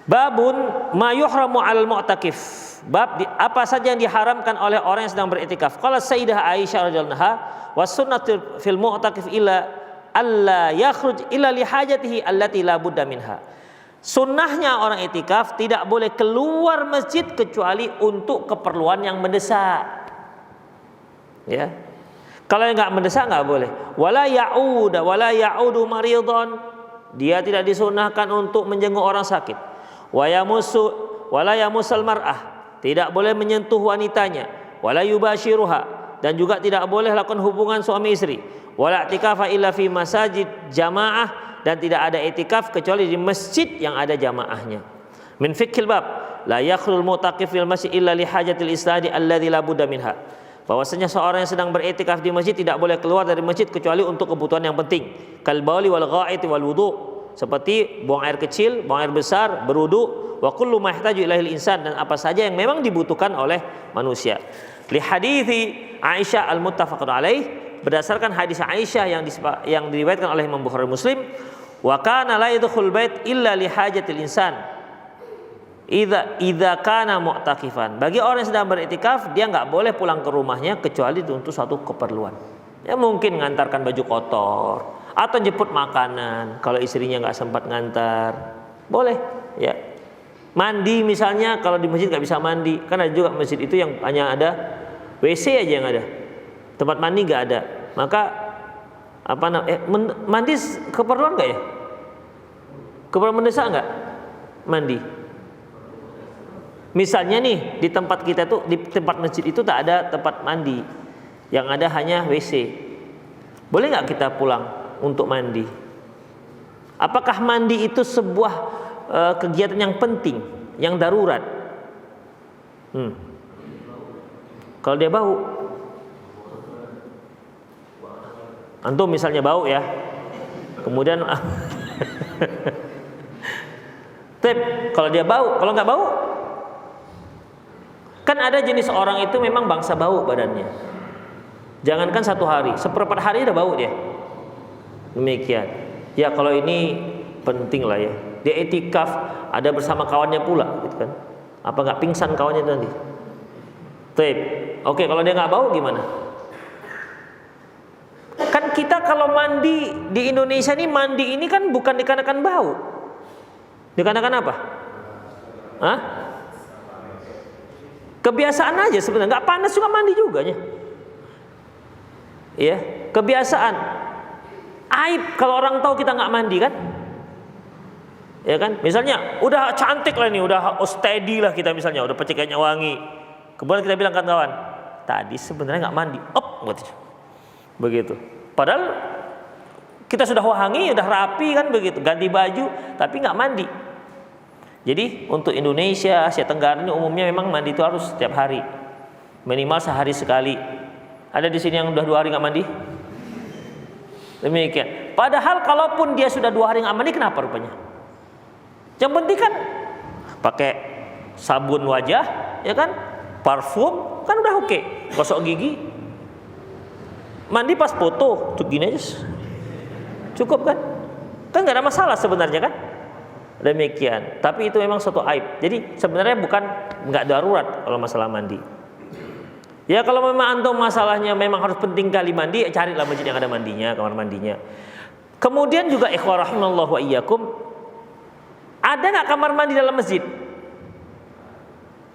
[SPEAKER 2] Babun ma yuhramu 'alal mu'takif. Bab apa saja yang diharamkan oleh orang yang sedang beriktikaf. Qala Sayyidah Aisyah radhiyallahu anha, was sunnatu fil mu'takif illa alla yakhruj illa li hajatihi allati la budda minha. Sunnahnya orang iktikaf tidak boleh keluar masjid kecuali untuk keperluan yang mendesak. Ya. Kalau yang enggak mendesak enggak boleh. Wala ya'udu maridhan. Dia tidak disunnahkan untuk menjenguk orang sakit. Wala yamusal mar'ah, tidak boleh menyentuh wanitanya. Wala yubashiruha, dan juga tidak boleh lakukan hubungan suami istri. Wala i'tikafa illa fi masajid jamaah, dan tidak ada i'tikaf kecuali di masjid yang ada jamaahnya. Min fiqhil bab, la yakhrul mu'taqif fil masjid illa li hajatil isnadi alladzi la budda minha. Bahwasanya seorang yang sedang beriktikaf di masjid tidak boleh keluar dari masjid kecuali untuk kebutuhan yang penting, kal bauli wal ghaiti wal wudu, seperti buang air kecil, buang air besar, berwudu, wa kullu ma yahtaju ilaihi insan, dan apa saja yang memang dibutuhkan oleh manusia. Li hadithi Aisyah al-muttafaqun alaih, berdasarkan hadis Aisyah yang diriwayatkan oleh Imam Bukhari Muslim, wa kana la yadkhul bait illa li hajatil insan idza kana mu'takifan. Bagi orang yang sedang beriktikaf, dia enggak boleh pulang ke rumahnya kecuali untuk suatu keperluan. Ya mungkin ngantarkan baju kotor atau jemput makanan kalau istrinya enggak sempat ngantar. Boleh, ya. Mandi misalnya, kalau di masjid enggak bisa mandi, kan ada juga masjid itu yang hanya ada WC aja yang ada. Tempat mandi enggak ada. Maka mandi keperluan enggak ya? Keperluan mendesak enggak? Mandi. Misalnya nih di tempat kita tuh, di tempat masjid itu tak ada tempat mandi, yang ada hanya WC. Boleh nggak kita pulang untuk mandi? Apakah mandi itu sebuah kegiatan yang penting, yang darurat? Kalau dia bau, antum misalnya bau ya, kemudian kalau dia bau, kalau nggak bau, kan ada jenis orang itu memang bangsa bau badannya. Jangankan 1 hari, seperempat hari udah bau dia. Demikian. Ya kalau ini penting lah ya. Dia etikaf, ada bersama kawannya pula, gitu kan. Apa nggak pingsan kawannya nanti? Oke, kalau dia nggak bau gimana? Kan kita kalau mandi di Indonesia nih, mandi ini kan bukan dikarenakan bau. Dikarenakan apa? Hah? Kebiasaan aja sebenarnya, nggak panas juga mandi juga ya. Ya, kebiasaan. Aib kalau orang tahu kita nggak mandi kan? Ya kan? Misalnya udah cantik lah ini, udah steady lah kita misalnya, udah percikannya wangi. Kemudian kita bilang kan kawan, tadi sebenarnya nggak mandi. Begitu. Padahal kita sudah wangi, udah rapi kan begitu, ganti baju, tapi nggak mandi. Jadi untuk Indonesia, Asia Tenggara ini umumnya memang mandi itu harus setiap hari, minimal sehari sekali. Ada di sini yang udah 2 hari nggak mandi? Demikian. Padahal kalaupun dia sudah 2 hari nggak mandi, kenapa rupanya? Yang penting kan pakai sabun wajah, ya kan, parfum, kan udah oke. Gosok gigi, mandi pas foto, cukup gini aja, cukup kan? Kan nggak ada masalah sebenarnya kan? Demikian. Tapi itu memang suatu aib. Jadi sebenarnya bukan nggak darurat kalau masalah mandi. Ya kalau memang antum masalahnya memang harus penting kali mandi, carilah masjid yang ada mandinya, kamar mandinya. Kemudian juga ikhwah rahimallahu wa iyyakum, ada nggak kamar mandi dalam masjid?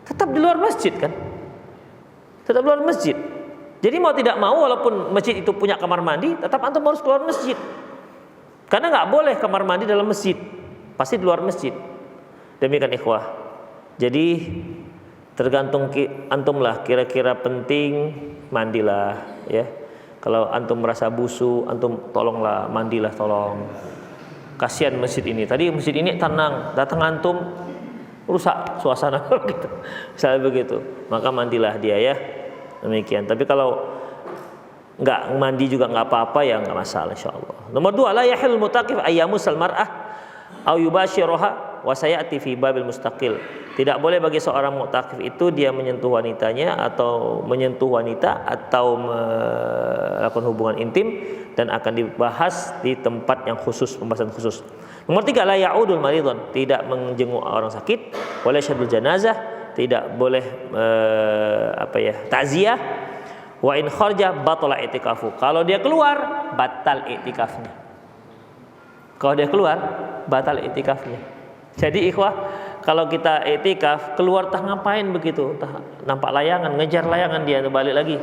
[SPEAKER 2] Tetap di luar masjid kan? Tetap di luar masjid. Jadi mau tidak mau, walaupun masjid itu punya kamar mandi, tetap antum harus keluar masjid. Karena nggak boleh kamar mandi dalam masjid, pasti di luar masjid. Demikian ikhwah. Jadi tergantung antum lah, kira-kira penting mandilah ya. Kalau antum merasa busuk, antum tolonglah mandilah, tolong. Kasihan masjid ini. Tadi masjid ini tenang, datang antum rusak suasana gitu. Misalnya begitu, maka mandilah dia ya. Demikian. Tapi kalau nggak mandi juga nggak apa-apa ya, nggak masalah insyaallah. Nomor 2, la yahil mutakif ayyamusal mar'ah au yubashiruha wa sayati fi babil mustaqil. Tidak boleh bagi seorang mutakif itu dia menyentuh wanitanya atau menyentuh wanita atau melakukan hubungan intim, dan akan dibahas di tempat yang khusus, pembahasan khusus. Nomor 3, la ya'udul maridun, tidak menjenguk orang sakit, wala syadul janazah, tidak boleh takziah. Wa in kharja batala i'tikafu, kalau dia keluar batal i'tikafnya. Kalau dia keluar batal i'tikafnya. Jadi ikhwah, kalau kita i'tikaf keluar tah ngapain begitu? Tah nampak layangan, ngejar layangan dia balik lagi.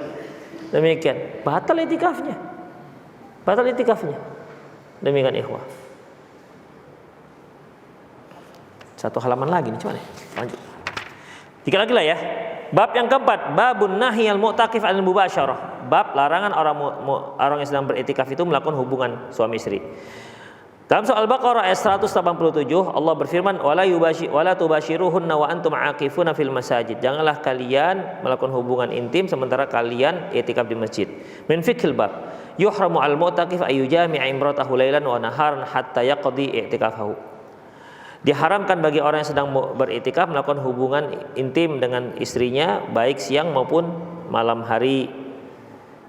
[SPEAKER 2] Demikian, batal i'tikafnya. Batal i'tikafnya. Demikian ikhwah. Satu halaman lagi nih, cuman lanjut. 3 lagi lah ya. Bab yang keempat, babun nahyal mu'takif 'anil mubasyarah. Bab larangan orang yang sedang beriktikaf itu melakukan hubungan suami istri. Dalam surah Al-Baqarah ayat 187 Allah berfirman, wala tubashiruhunna wa antum aqifuna fil masajid. Janganlah kalian melakukan hubungan intim sementara kalian i'tikaf di masjid. Min fiqhil bab, yuhramu al mu'takif ayyujami'a imratahu lailan wa naharan hatta yaqdi i'tikafahu. Diharamkan bagi orang yang sedang beriktikaf melakukan hubungan intim dengan istrinya baik siang maupun malam hari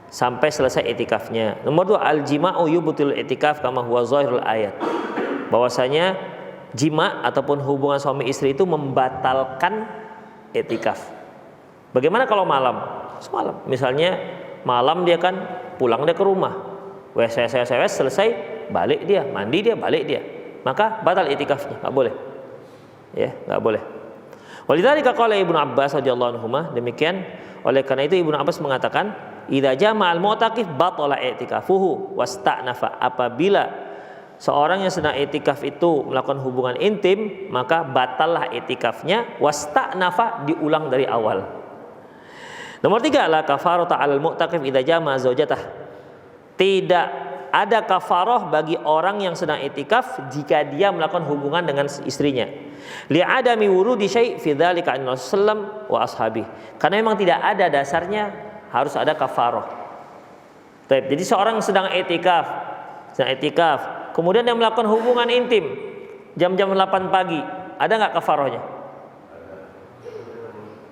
[SPEAKER 2] sampai selesai i'tikafnya. Nomor 2, al-jima'u yubtil i'tikaf kama huwa zahirul ayat. Bahwasanya jima ataupun hubungan suami istri itu membatalkan i'tikaf. Bagaimana kalau malam? Semalam. Misalnya malam dia kan pulang dia ke rumah. Selesai, balik dia, mandi dia, balik dia. Maka batal i'tikafnya, enggak boleh. Ya, enggak boleh. Walidzalika qala Ibnu Abbas radhiyallahu anhuma, demikian oleh karena itu Ibnu Abbas mengatakan, idza jama'al mu'takif batala i'tikafuhu wasta'nafa, apabila seorang yang sedang i'tikaf itu melakukan hubungan intim, maka batallah i'tikafnya, wasta'nafa, diulang dari awal. Nomor 3, la kafarata 'alal mu'takif idza jama'a zaujatah. Tidak ada kafarah bagi orang yang sedang i'tikaf jika dia melakukan hubungan dengan istrinya. Li'adami wurudi syai' fi dzalika an Rasulullah wa ashabi. Karena memang tidak ada dasarnya harus ada kafarah. Jadi seorang sedang i'tikaf, kemudian dia melakukan hubungan intim jam-jam 8 pagi, ada nggak kafarahnya?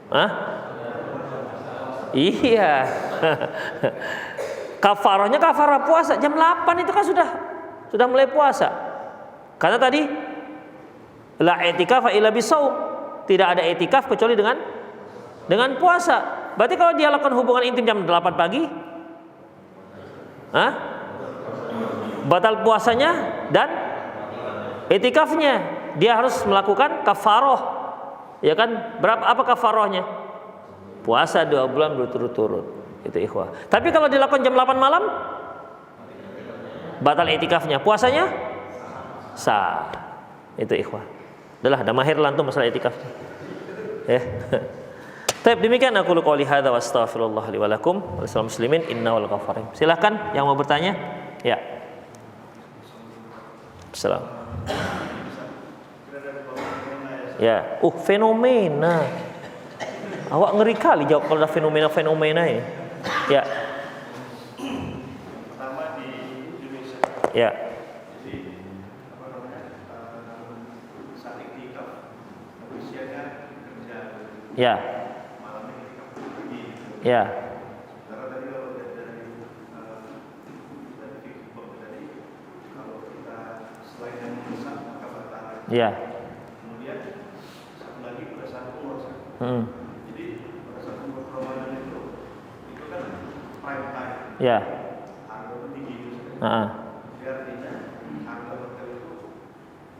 [SPEAKER 2] Hah? Iya. Kafarahnya kafarah puasa jam 8 itu kan sudah mulai puasa. Karena tadi la i'tikaf illa bisawm, tidak ada i'tikaf kecuali dengan puasa. Berarti kalau dia lakukan hubungan intim jam 8 pagi, batal puasanya dan i'tikafnya. Dia harus melakukan kafarah. Ya kan? Apa kafarahnya? Puasa 2 bulan berturut-turut. Itu ikhwah. Tapi kalau dilakukan jam 8 malam, batal i'tikafnya. Puasanya sah. Itu ikhwah. Udahlah, dah mahir lah antum masalah i'tikaf. Ya. Baik, demikian aku qouli hadza wa astaghfirullah li wa lakum wa lisal muslimin innahu al-ghafur. Silakan yang mau bertanya. Ya. Assalam. Ya, fenomena. Awak ngeri kali jawab kalau ada fenomena ini. Ya.
[SPEAKER 1] Pertama di Indonesia.
[SPEAKER 2] Ya.
[SPEAKER 1] Jadi saat i'tikaf usianya kerja.
[SPEAKER 2] Ya.
[SPEAKER 1] Malamnya i'tikaf pergi.
[SPEAKER 2] Ya.
[SPEAKER 1] Karena tadi kalau dari fikih tadi kalau kita selain yang merusak maka batal.
[SPEAKER 2] Ya.
[SPEAKER 1] Kemudian satu lagi pada saat puasa. Jadi pada saat Ramadan itu kan prime time.
[SPEAKER 2] Ya.
[SPEAKER 1] Harga tinggi itu. Jadi artinya harga hotel itu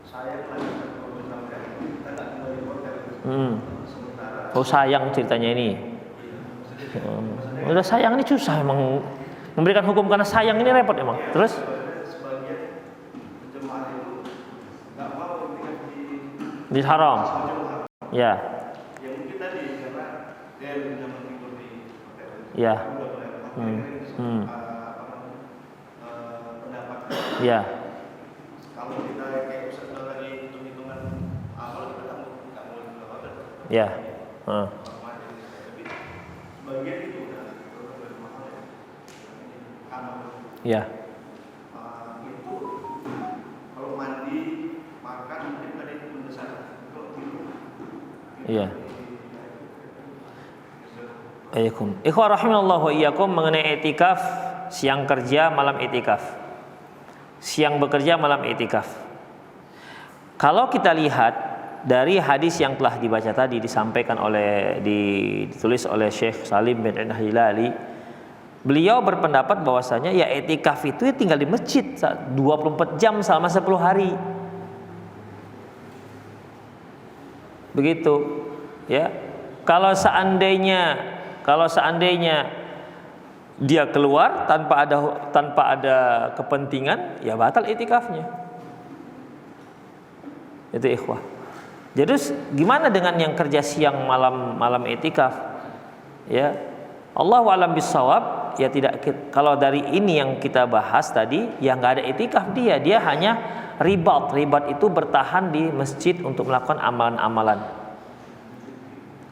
[SPEAKER 1] sayang lagi satu hotel, kita nggak tinggal di hotel. Sementara
[SPEAKER 2] Sayang ceritanya ini. Udah sayang ini susah emang, memberikan hukum karena sayang ini repot emang. Terus
[SPEAKER 1] sebagian jemaah itu nggak mau
[SPEAKER 2] di haram. Ya.
[SPEAKER 1] Ya mungkin tadi karena dia lebih nyaman tidur di hotel.
[SPEAKER 2] Ya.
[SPEAKER 1] Pendapat.
[SPEAKER 2] Ya.
[SPEAKER 1] Kalau kita kayak Ustaz tadi hitung-hitungan kalau kita nggak mau di hotel.
[SPEAKER 2] Ya.
[SPEAKER 1] Sebagian itu udah mahal ya. Kamar.
[SPEAKER 2] Ya.
[SPEAKER 1] Itu kalau mandi makan mungkin ada yang mendesak. Kalau tidur.
[SPEAKER 2] Iya. Ikhwah rahimallahu wa iyyakum mengenai i'tikaf, siang kerja malam i'tikaf. Siang bekerja malam i'tikaf. Kalau kita lihat dari hadis yang telah dibaca tadi disampaikan ditulis oleh Syekh Salim bin Hilali, beliau berpendapat bahwasanya ya i'tikaf itu ya tinggal di masjid 24 jam selama 10 hari. Begitu. Ya. Kalau seandainya dia keluar tanpa ada kepentingan, ya batal i'tikafnya. Itu ikhwah. Jadi gimana dengan yang kerja siang malam i'tikaf? Ya. Allahu a'lam bissawab, ya tidak, kalau dari ini yang kita bahas tadi, ya enggak ada i'tikaf dia hanya ribat. Ribat itu bertahan di masjid untuk melakukan amalan-amalan.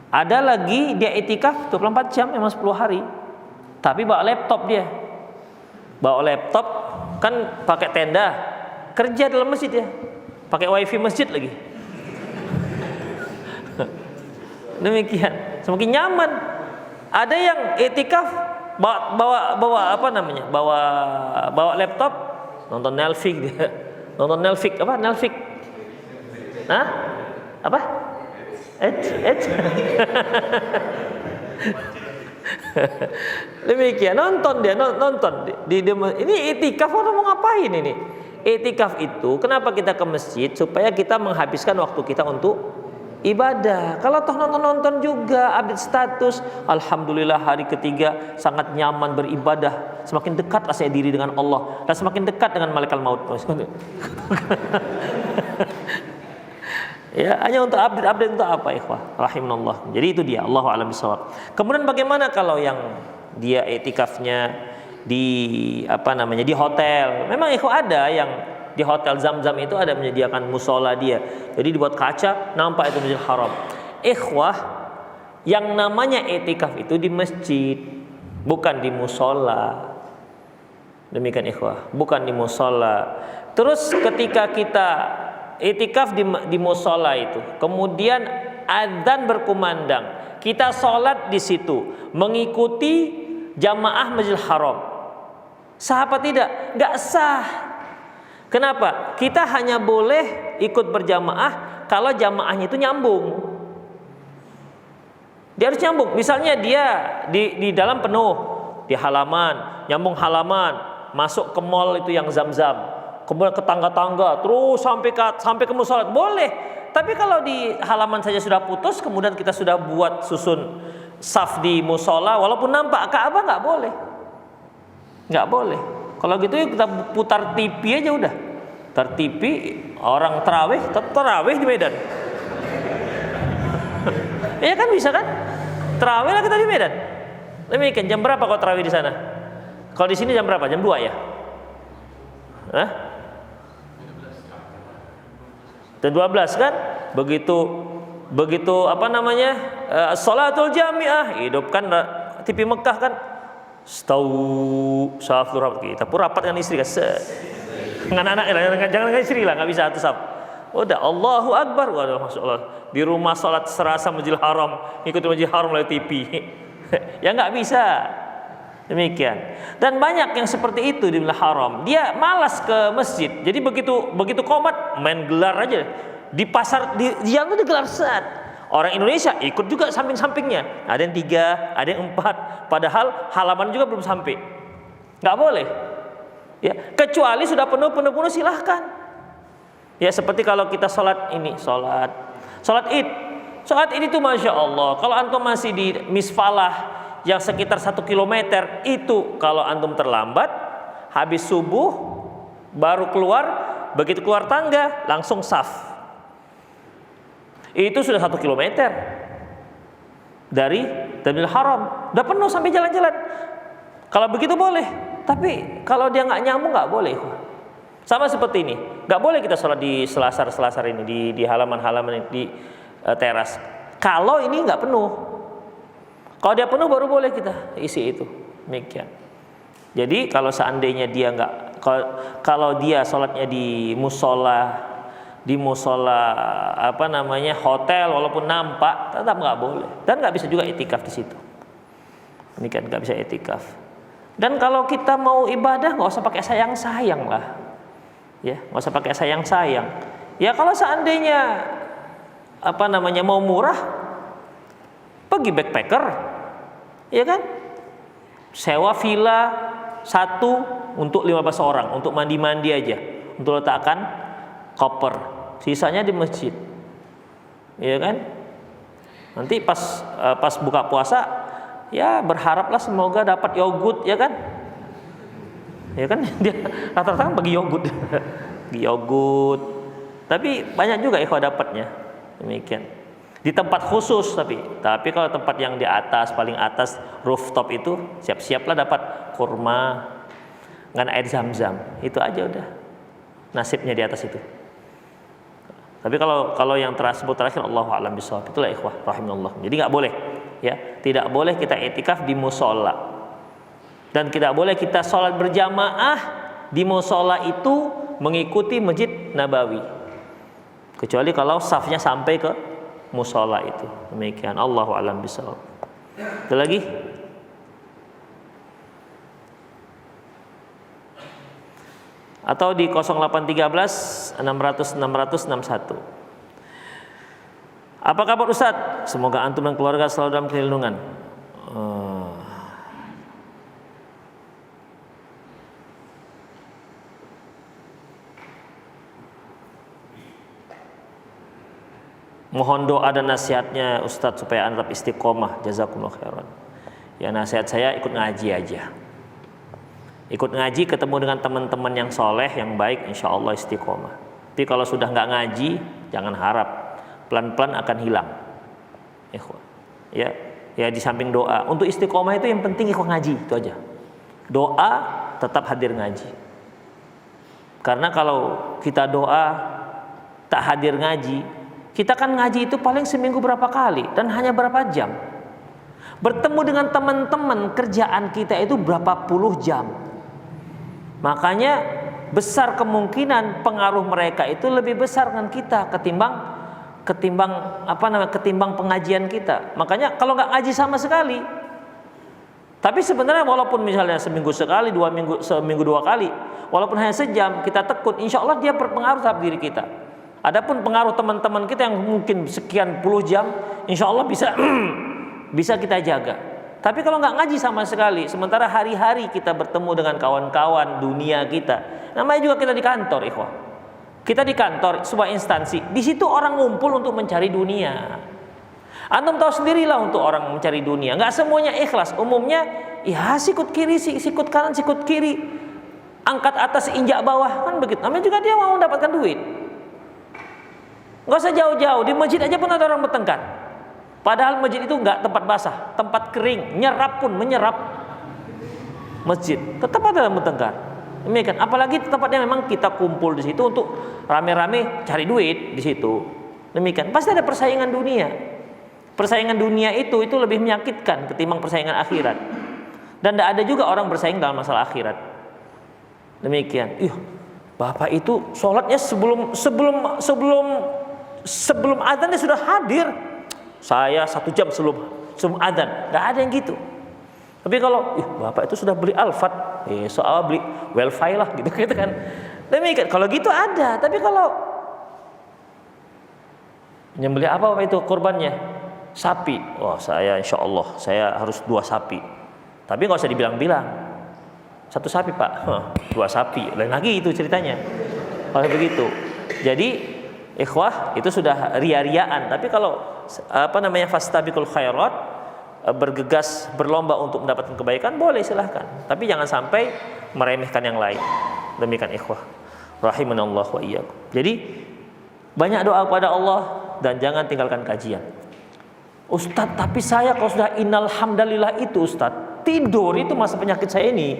[SPEAKER 2] Ada lagi dia i'tikaf 24 jam memang 10 hari. Tapi bawa laptop dia. Bawa laptop kan pakai tenda, kerja dalam masjid ya. Pakai wifi masjid lagi. Demikian, semakin nyaman. Ada yang i'tikaf bawa apa namanya? Bawa laptop, nonton Netflix dia. Nonton Netflix apa? Netflix. Hah? Apa? Demikian, nonton ini i'tikaf atau mau ngapain ini? I'tikaf itu kenapa kita ke masjid? Supaya kita menghabiskan waktu kita untuk ibadah. Kalau toh nonton juga, update status, alhamdulillah hari ketiga sangat nyaman beribadah, semakin dekatlah saya diri dengan Allah dan semakin dekat dengan malaikat maut. Ya, hanya untuk update untuk apa, ikhwah? Rahimanallah. Jadi itu dia, Allahu a'lam bishawab. Kemudian bagaimana kalau yang dia iktikafnya di di hotel? Memang ikhwah ada yang di hotel Zam-Zam itu ada menyediakan musola dia. Jadi dibuat kaca, nampak itu Masjidil Haram. Ikhwah, yang namanya iktikaf itu di masjid, bukan di musola. Demikian ikhwah, bukan di musola. Terus ketika kita iktikaf di musola itu, kemudian adzan berkumandang, kita sholat di situ mengikuti jamaah Masjidil Haram. Sah apa tidak? Nggak sah. Kenapa? Kita hanya boleh ikut berjamaah kalau jamaahnya itu nyambung. Dia harus nyambung. Misalnya dia di dalam penuh, di halaman, nyambung halaman, masuk ke mall itu yang Zam-Zam, kemudian ke tangga-tangga, terus sampai ke musola, boleh. Tapi kalau di halaman saja sudah putus, kemudian kita sudah buat susun saf di musola, walaupun nampak Ka'bah, nggak boleh. Nggak boleh. Kalau gitu ya kita putar TV aja udah. Putar TV, orang terawih, terawih di Medan. Iya kan, bisa kan? Terawih lah kita di Medan. Demikian, jam berapa kau terawih di sana? Kalau di sini jam berapa? Jam 2 ya? Hah? Jam 12 kan? Begitu sholatul jamiah, hidupkan TV Mekah kan? Safur kita pun rapat dengan istri kan, dengan anak, jangan dengan istri lah, nggak bisa satu saf. Udah Allahu Akbar, waduh masya Allah, di rumah sholat serasa Masjidil Haram, ikuti Masjidil Haram lewat TV. Ya nggak bisa. Demikian. Dan banyak yang seperti itu di Masjidil Haram, dia malas ke masjid. Jadi begitu qomat main gelar aja di pasar, di jalan itu digelar set. Orang Indonesia ikut juga samping-sampingnya. Ada yang 3, ada yang 4. Padahal halaman juga belum sampai. Nggak boleh. Ya, kecuali sudah penuh silahkan. Ya, seperti kalau kita sholat Id. Sholat Id itu masya Allah. Kalau antum masih di Misfalah yang sekitar 1 kilometer, itu kalau antum terlambat, habis subuh baru keluar, begitu keluar tangga langsung saf. Itu sudah 1 kilometer dari Masjidil Haram, udah penuh sampai jalan-jalan. Kalau begitu boleh, tapi kalau dia nggak nyambung nggak boleh. Sama seperti ini, nggak boleh kita sholat di selasar ini, di halaman-halaman di teras. Kalau ini nggak penuh, kalau dia penuh baru boleh kita isi itu. Demikian. Jadi kalau seandainya dia nggak, kalau dia sholatnya di musola hotel, walaupun nampak tetap nggak boleh, dan nggak bisa juga iktikaf di situ. Ini kan nggak bisa iktikaf. Dan kalau kita mau ibadah nggak usah pakai sayang lah, ya nggak usah pakai sayang. Ya kalau seandainya mau murah, pergi backpacker, ya kan, sewa villa 1 untuk 15 orang untuk mandi aja, untuk letakkan koper, sisanya di masjid, ya kan. Nanti pas buka puasa, ya berharaplah semoga dapat yogurt, ya kan. Dia rata-rata kan bagi yogurt, tapi banyak juga ikhwah dapatnya. Demikian. Di tempat khusus, tapi kalau tempat yang di atas, paling atas rooftop itu, siap-siaplah dapat kurma dengan air Zam-Zam, itu aja udah nasibnya di atas itu. Tapi kalau yang tersebut terakhir, Allahu a'lam bishawab, itulah ikhwah rahimanallah. Jadi nggak boleh, ya, tidak boleh kita iktikaf di musola, dan tidak boleh kita sholat berjamaah di musola itu mengikuti Masjid Nabawi, kecuali kalau safnya sampai ke musola itu. Demikian, Allahu a'lam bishawab. Ada lagi? Atau di 0813 600 661. Apa kabar Ustaz? Semoga antum dan keluarga selalu dalam kelindungan. Mohon doa dan nasihatnya Ustadz supaya Anda tetap istiqomah. Jazakumullah khairan. Ya, nasihat saya ikut ngaji aja. Ikut ngaji, ketemu dengan teman-teman yang soleh, yang baik, insya Allah istiqomah. Tapi kalau sudah nggak ngaji, jangan harap, pelan-pelan akan hilang. Ikhwan. Ya di samping doa. Untuk istiqomah itu yang penting ikhwan ngaji, itu aja. Doa tetap hadir ngaji. Karena kalau kita doa tak hadir ngaji, kita kan ngaji itu paling seminggu berapa kali dan hanya berapa jam. Bertemu dengan teman-teman kerjaan kita itu berapa puluh jam. Makanya besar kemungkinan pengaruh mereka itu lebih besar dengan kita ketimbang pengajian kita. Makanya kalau nggak ngaji sama sekali, tapi sebenarnya walaupun misalnya seminggu sekali, seminggu dua kali, walaupun hanya sejam kita tekun, insya Allah dia berpengaruh terhadap diri kita. Adapun pengaruh teman-teman kita yang mungkin sekian puluh jam, insya Allah bisa kita jaga. Tapi kalau nggak ngaji sama sekali, sementara hari-hari kita bertemu dengan kawan-kawan dunia kita, namanya juga kita di kantor, ikhwah. Kita di kantor, sebuah instansi. Di situ orang ngumpul untuk mencari dunia. Antum tahu sendirilah untuk orang mencari dunia, nggak semuanya ikhlas. Umumnya, ya sikut kiri, sikut kanan, sikut kiri, angkat atas, injak bawah, kan begitu. Namanya juga dia mau mendapatkan duit. Nggak usah jauh-jauh, di masjid aja pun ada orang bertengkar. Padahal masjid itu nggak tempat basah, tempat kering, nyerap pun menyerap masjid. Tetap ada yang bertengkar. Demikian. Apalagi tempatnya memang kita kumpul di situ untuk rame-rame cari duit di situ. Demikian. Pasti ada persaingan dunia. Persaingan dunia itu lebih menyakitkan ketimbang persaingan akhirat. Dan tidak ada juga orang bersaing dalam masalah akhirat. Demikian. Bapak itu sholatnya sebelum adzan dia sudah hadir. Saya 1 jam sebelum adzan. Nggak ada yang gitu. Tapi kalau bapak itu sudah beli Alphard, soal beli Welfy lah gitu kan. Demikian. Kalau gitu ada. Tapi kalau nyembelih apa itu kurbannya? Sapi. Wah, saya insya Allah saya harus 2 sapi. Tapi nggak usah dibilang-bilang. 1 sapi pak, 2 sapi. Lain lagi itu ceritanya. Kalau begitu. Jadi ikhwah itu sudah ria-riaan. Tapi kalau fastabiqul khairat, bergegas berlomba untuk mendapatkan kebaikan, boleh silahkan. Tapi jangan sampai meremehkan yang lain. Demikian ikhwah rahimanallah wa iyyakum. Jadi banyak doa kepada Allah dan jangan tinggalkan kajian. Ustadz, tapi saya kalau sudah innal hamdalillah itu Ustadz, tidur itu masa penyakit saya ini.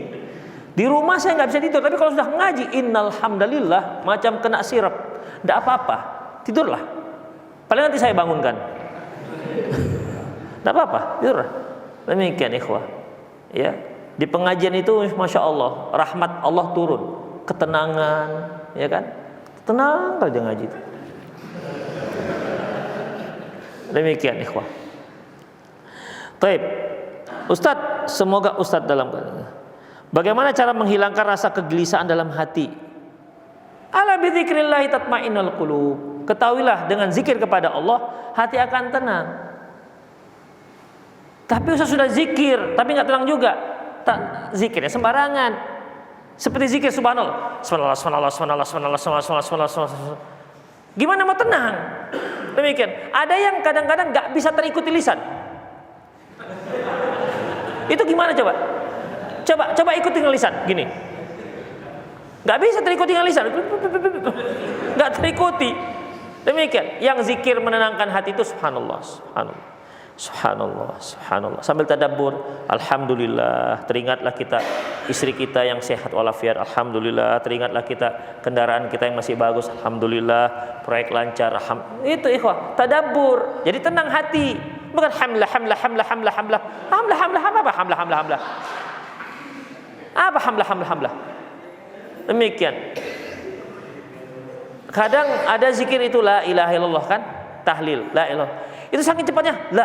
[SPEAKER 2] Di rumah saya nggak bisa tidur, tapi kalau sudah ngaji innal hamdalillah macam kena sirap, tidak apa-apa, tidurlah. Paling nanti saya bangunkan. Tidak apa-apa, tidurlah. Demikian ikhwah. Ya, di pengajian itu masya Allah rahmat Allah turun, ketenangan, ya kan? Tenang aja ngaji itu. Demikian ikhwah. Taib. Ustadz, semoga Ustadz dalam bagaimana cara menghilangkan rasa kegelisahan dalam hati? Ala bi dzikrillah tatmainnul qulub. Ketahuilah dengan zikir kepada Allah hati akan tenang. Tapi Ustaz sudah zikir tapi nggak tenang juga. Tak zikirnya sembarangan. Seperti zikir subhanallah, subhanallah, subhanallah, subhanallah, subhanallah, subhanallah, subhanallah, subhanallah. Gimana mau tenang? Demikian. Ada yang kadang-kadang nggak bisa terikuti lisan. Itu gimana coba? Coba ikuti dengan lisan, gini. Nggak bisa terikuti dengan lisan, nggak terikuti. Demikian. Yang zikir menenangkan hati itu subhanallah, subhanallah, subhanallah, subhanallah. Sambil tadabbur, alhamdulillah. Teringatlah kita istri kita yang sehat walafiat, alhamdulillah. Teringatlah kita kendaraan kita yang masih bagus, alhamdulillah. Proyek lancar, itu ikhwah. Tadabbur. Jadi tenang hati. Bukan hamlah, hamlah, hamlah, hamlah, hamlah, hamlah, hamlah, apa hamlah, hamlah, hamlah. Apa hamlah, hamlah, hamlah? Demikian. Kadang ada zikir itu la ilaha illallah kan, tahlil la ilah. Itu saking cepatnya la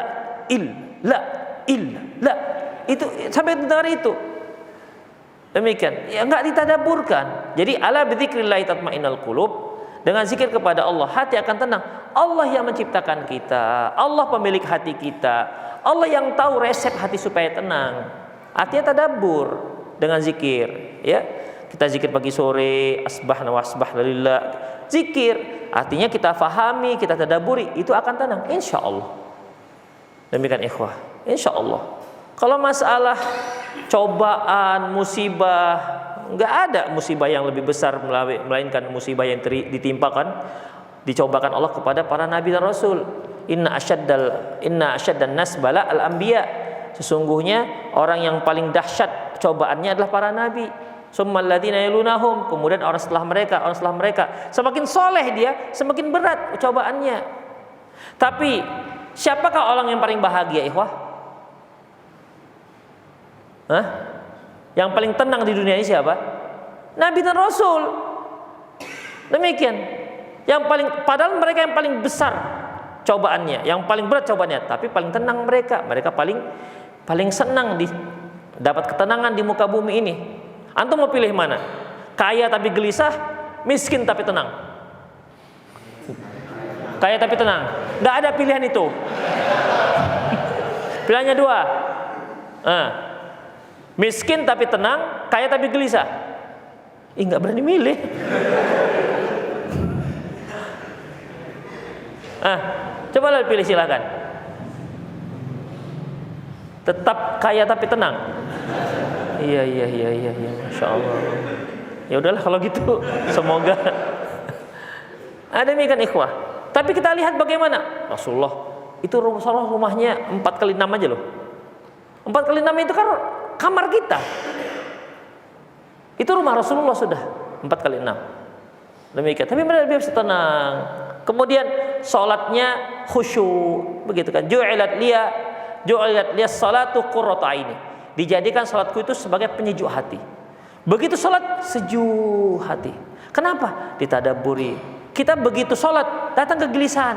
[SPEAKER 2] itu sampai dengar itu. Demikian. Ya enggak ditadaburkan. Jadi ala bidzikrillah tatmainnul qulub. Dengan zikir kepada Allah hati akan tenang. Allah yang menciptakan kita, Allah pemilik hati kita, Allah yang tahu resep hati supaya tenang. Artinya tadabbur dengan zikir, ya. Kita zikir pagi sore, asbahna wa asbahna lillah. Zikir artinya kita fahami, kita tadabburi, itu akan tenang insyaallah. Demikian ikhwah, insyaallah. Kalau masalah cobaan, musibah, nggak ada musibah yang lebih besar melainkan musibah yang dicobakan Allah kepada para nabi dan rasul. Inna asyaddan nas bala al anbiya. Sesungguhnya orang yang paling dahsyat cobaannya adalah para nabi. Summal ladzina yalunahum, kemudian orang setelah mereka. Semakin soleh dia, semakin berat cobaannya. Tapi siapakah orang yang paling bahagia, ikhwah? Hah? Yang paling tenang di dunia ini siapa? Nabi dan Rasul. Demikian. Padahal mereka yang paling besar cobaannya, yang paling berat cobaannya, tapi paling tenang mereka. Mereka paling senang dapat ketenangan di muka bumi ini. Antum mau pilih mana? Kaya tapi gelisah, miskin tapi tenang. Kaya tapi tenang. Nggak ada pilihan itu. Pilihannya dua. Miskin tapi tenang, kaya tapi gelisah. Nggak berani milih. Cobalah pilih, silakan. Tetap kaya tapi tenang. Iya, masya Allah. Ya udahlah kalau gitu, semoga. Demikian ikhwah. Tapi kita lihat bagaimana Rasulullah itu rumahnya 4x6 aja loh. 4x6 itu kan kamar kita. Itu rumah Rasulullah sudah 4x6. Demikian. Tapi mereka bisa tenang. Kemudian sholatnya khusyuk, begitu kan? Ju'ilat liya salatu qurratu aini. Dijadikan sholatku itu sebagai penyejuk hati. Begitu sholat, sejuk hati. Kenapa? Ditadabburi. Kita begitu sholat, datang kegelisahan.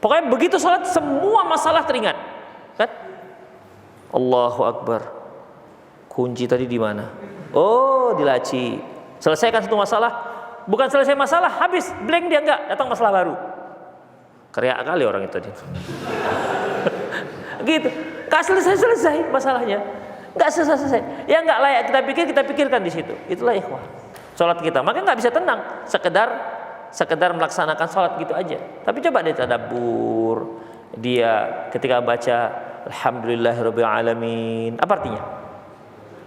[SPEAKER 2] Pokoknya begitu sholat, semua masalah teringat. Kan? Allahu Akbar. Kunci tadi di mana? Oh, di laci. Selesaikan satu masalah. Bukan selesai masalah, habis. Blank dia, enggak. Datang masalah baru. Keriak kali orang itu tadi. Gitu. Gak selesai masalahnya, gak selesai. Ya gak layak kita pikirkan di situ. Itulah ikhwah sholat kita. Makanya gak bisa tenang sekedar melaksanakan sholat gitu aja. Tapi coba dia tadabbur, dia ketika baca alhamdulillahirabbil alamin, apa artinya?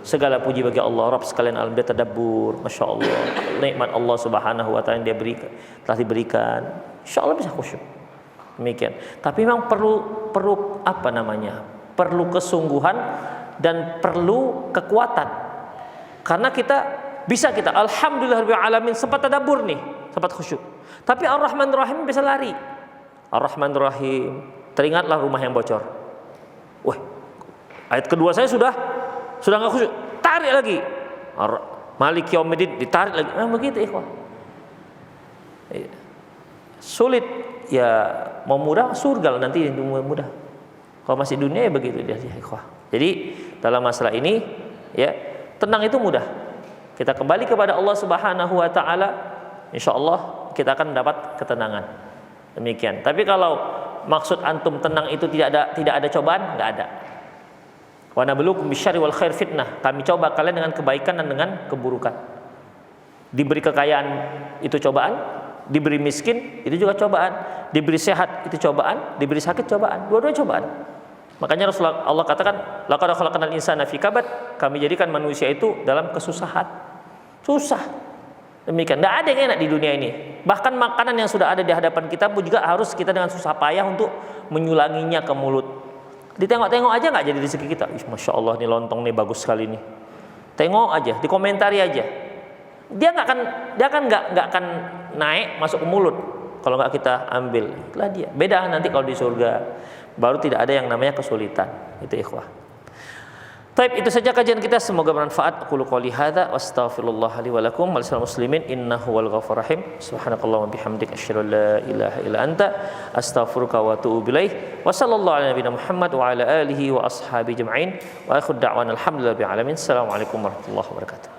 [SPEAKER 2] Segala puji bagi Allah, Rabb sekalian alam. Dia tadabbur, masya Allah, nikmat Allah subhanahu wa ta'ala yang telah diberikan. Insya Allah bisa khusyuk. Demikian. Tapi memang perlu apa namanya? Perlu kesungguhan dan perlu kekuatan. Karena kita alhamdulillahirabbil alamin sempat tadabbur nih, sempat khusyuk. Tapi Ar-Rahmanir Rahim bisa lari. Ar-Rahmanir Rahim, teringatlah rumah yang bocor. Wah, ayat kedua saya sudah enggak khusyuk. Tarik lagi. Maliki Yaumiddin ditarik lagi. Begitu ikhwan. Sulit ya, mau mudah surga nanti mudah. Kalau masih dunia ya begitu dia, ikhwah. Jadi dalam masalah ini ya, tenang itu mudah. Kita kembali kepada Allah Subhanahu wa taala, insyaallah kita akan mendapat ketenangan. Demikian. Tapi kalau maksud antum tenang itu tidak ada cobaan, enggak ada. Wa nabluukum bisyarri wal khair fitnah. Kami coba kalian dengan kebaikan dan dengan keburukan. Diberi kekayaan itu cobaan, diberi miskin itu juga cobaan, diberi sehat itu cobaan, diberi sakit cobaan, dua-duanya cobaan. Makanya Rasulullah Allah katakan, laqad khalaqnal insana fi kabad, kami jadikan manusia itu dalam kesusahan. Susah. Demikian. Tidak ada yang enak di dunia ini. Bahkan makanan yang sudah ada di hadapan kita pun juga harus kita dengan susah payah untuk menyulanginya ke mulut. Ditengok-tengok aja nggak jadi rezeki kita. Masya Allah nih lontong nih bagus sekali nih. Tengok aja, dikomentari aja. Dia nggak akan naik masuk ke mulut kalau nggak kita ambil. Itulah dia. Beda nanti kalau di surga, baru tidak ada yang namanya kesulitan. Itu ikhwah. Taib, itu saja kajian kita, semoga bermanfaat. Aqulu qouli hadza wa astaghfirullah li wa lakum wa lisal muslimin innahu wal ghafurur rahim. Subhanakallahumma bihamdika asyhadu an la ilaha illa anta astaghfiruka wa atubu ilaik. Wa sallallahu ala nabiyyina Muhammad wa ala alihi wa ashabihi ajma'in. Wa akhiru da'wana alhamdulillahi rabbil alamin. Assalamualaikum warahmatullahi wabarakatuh.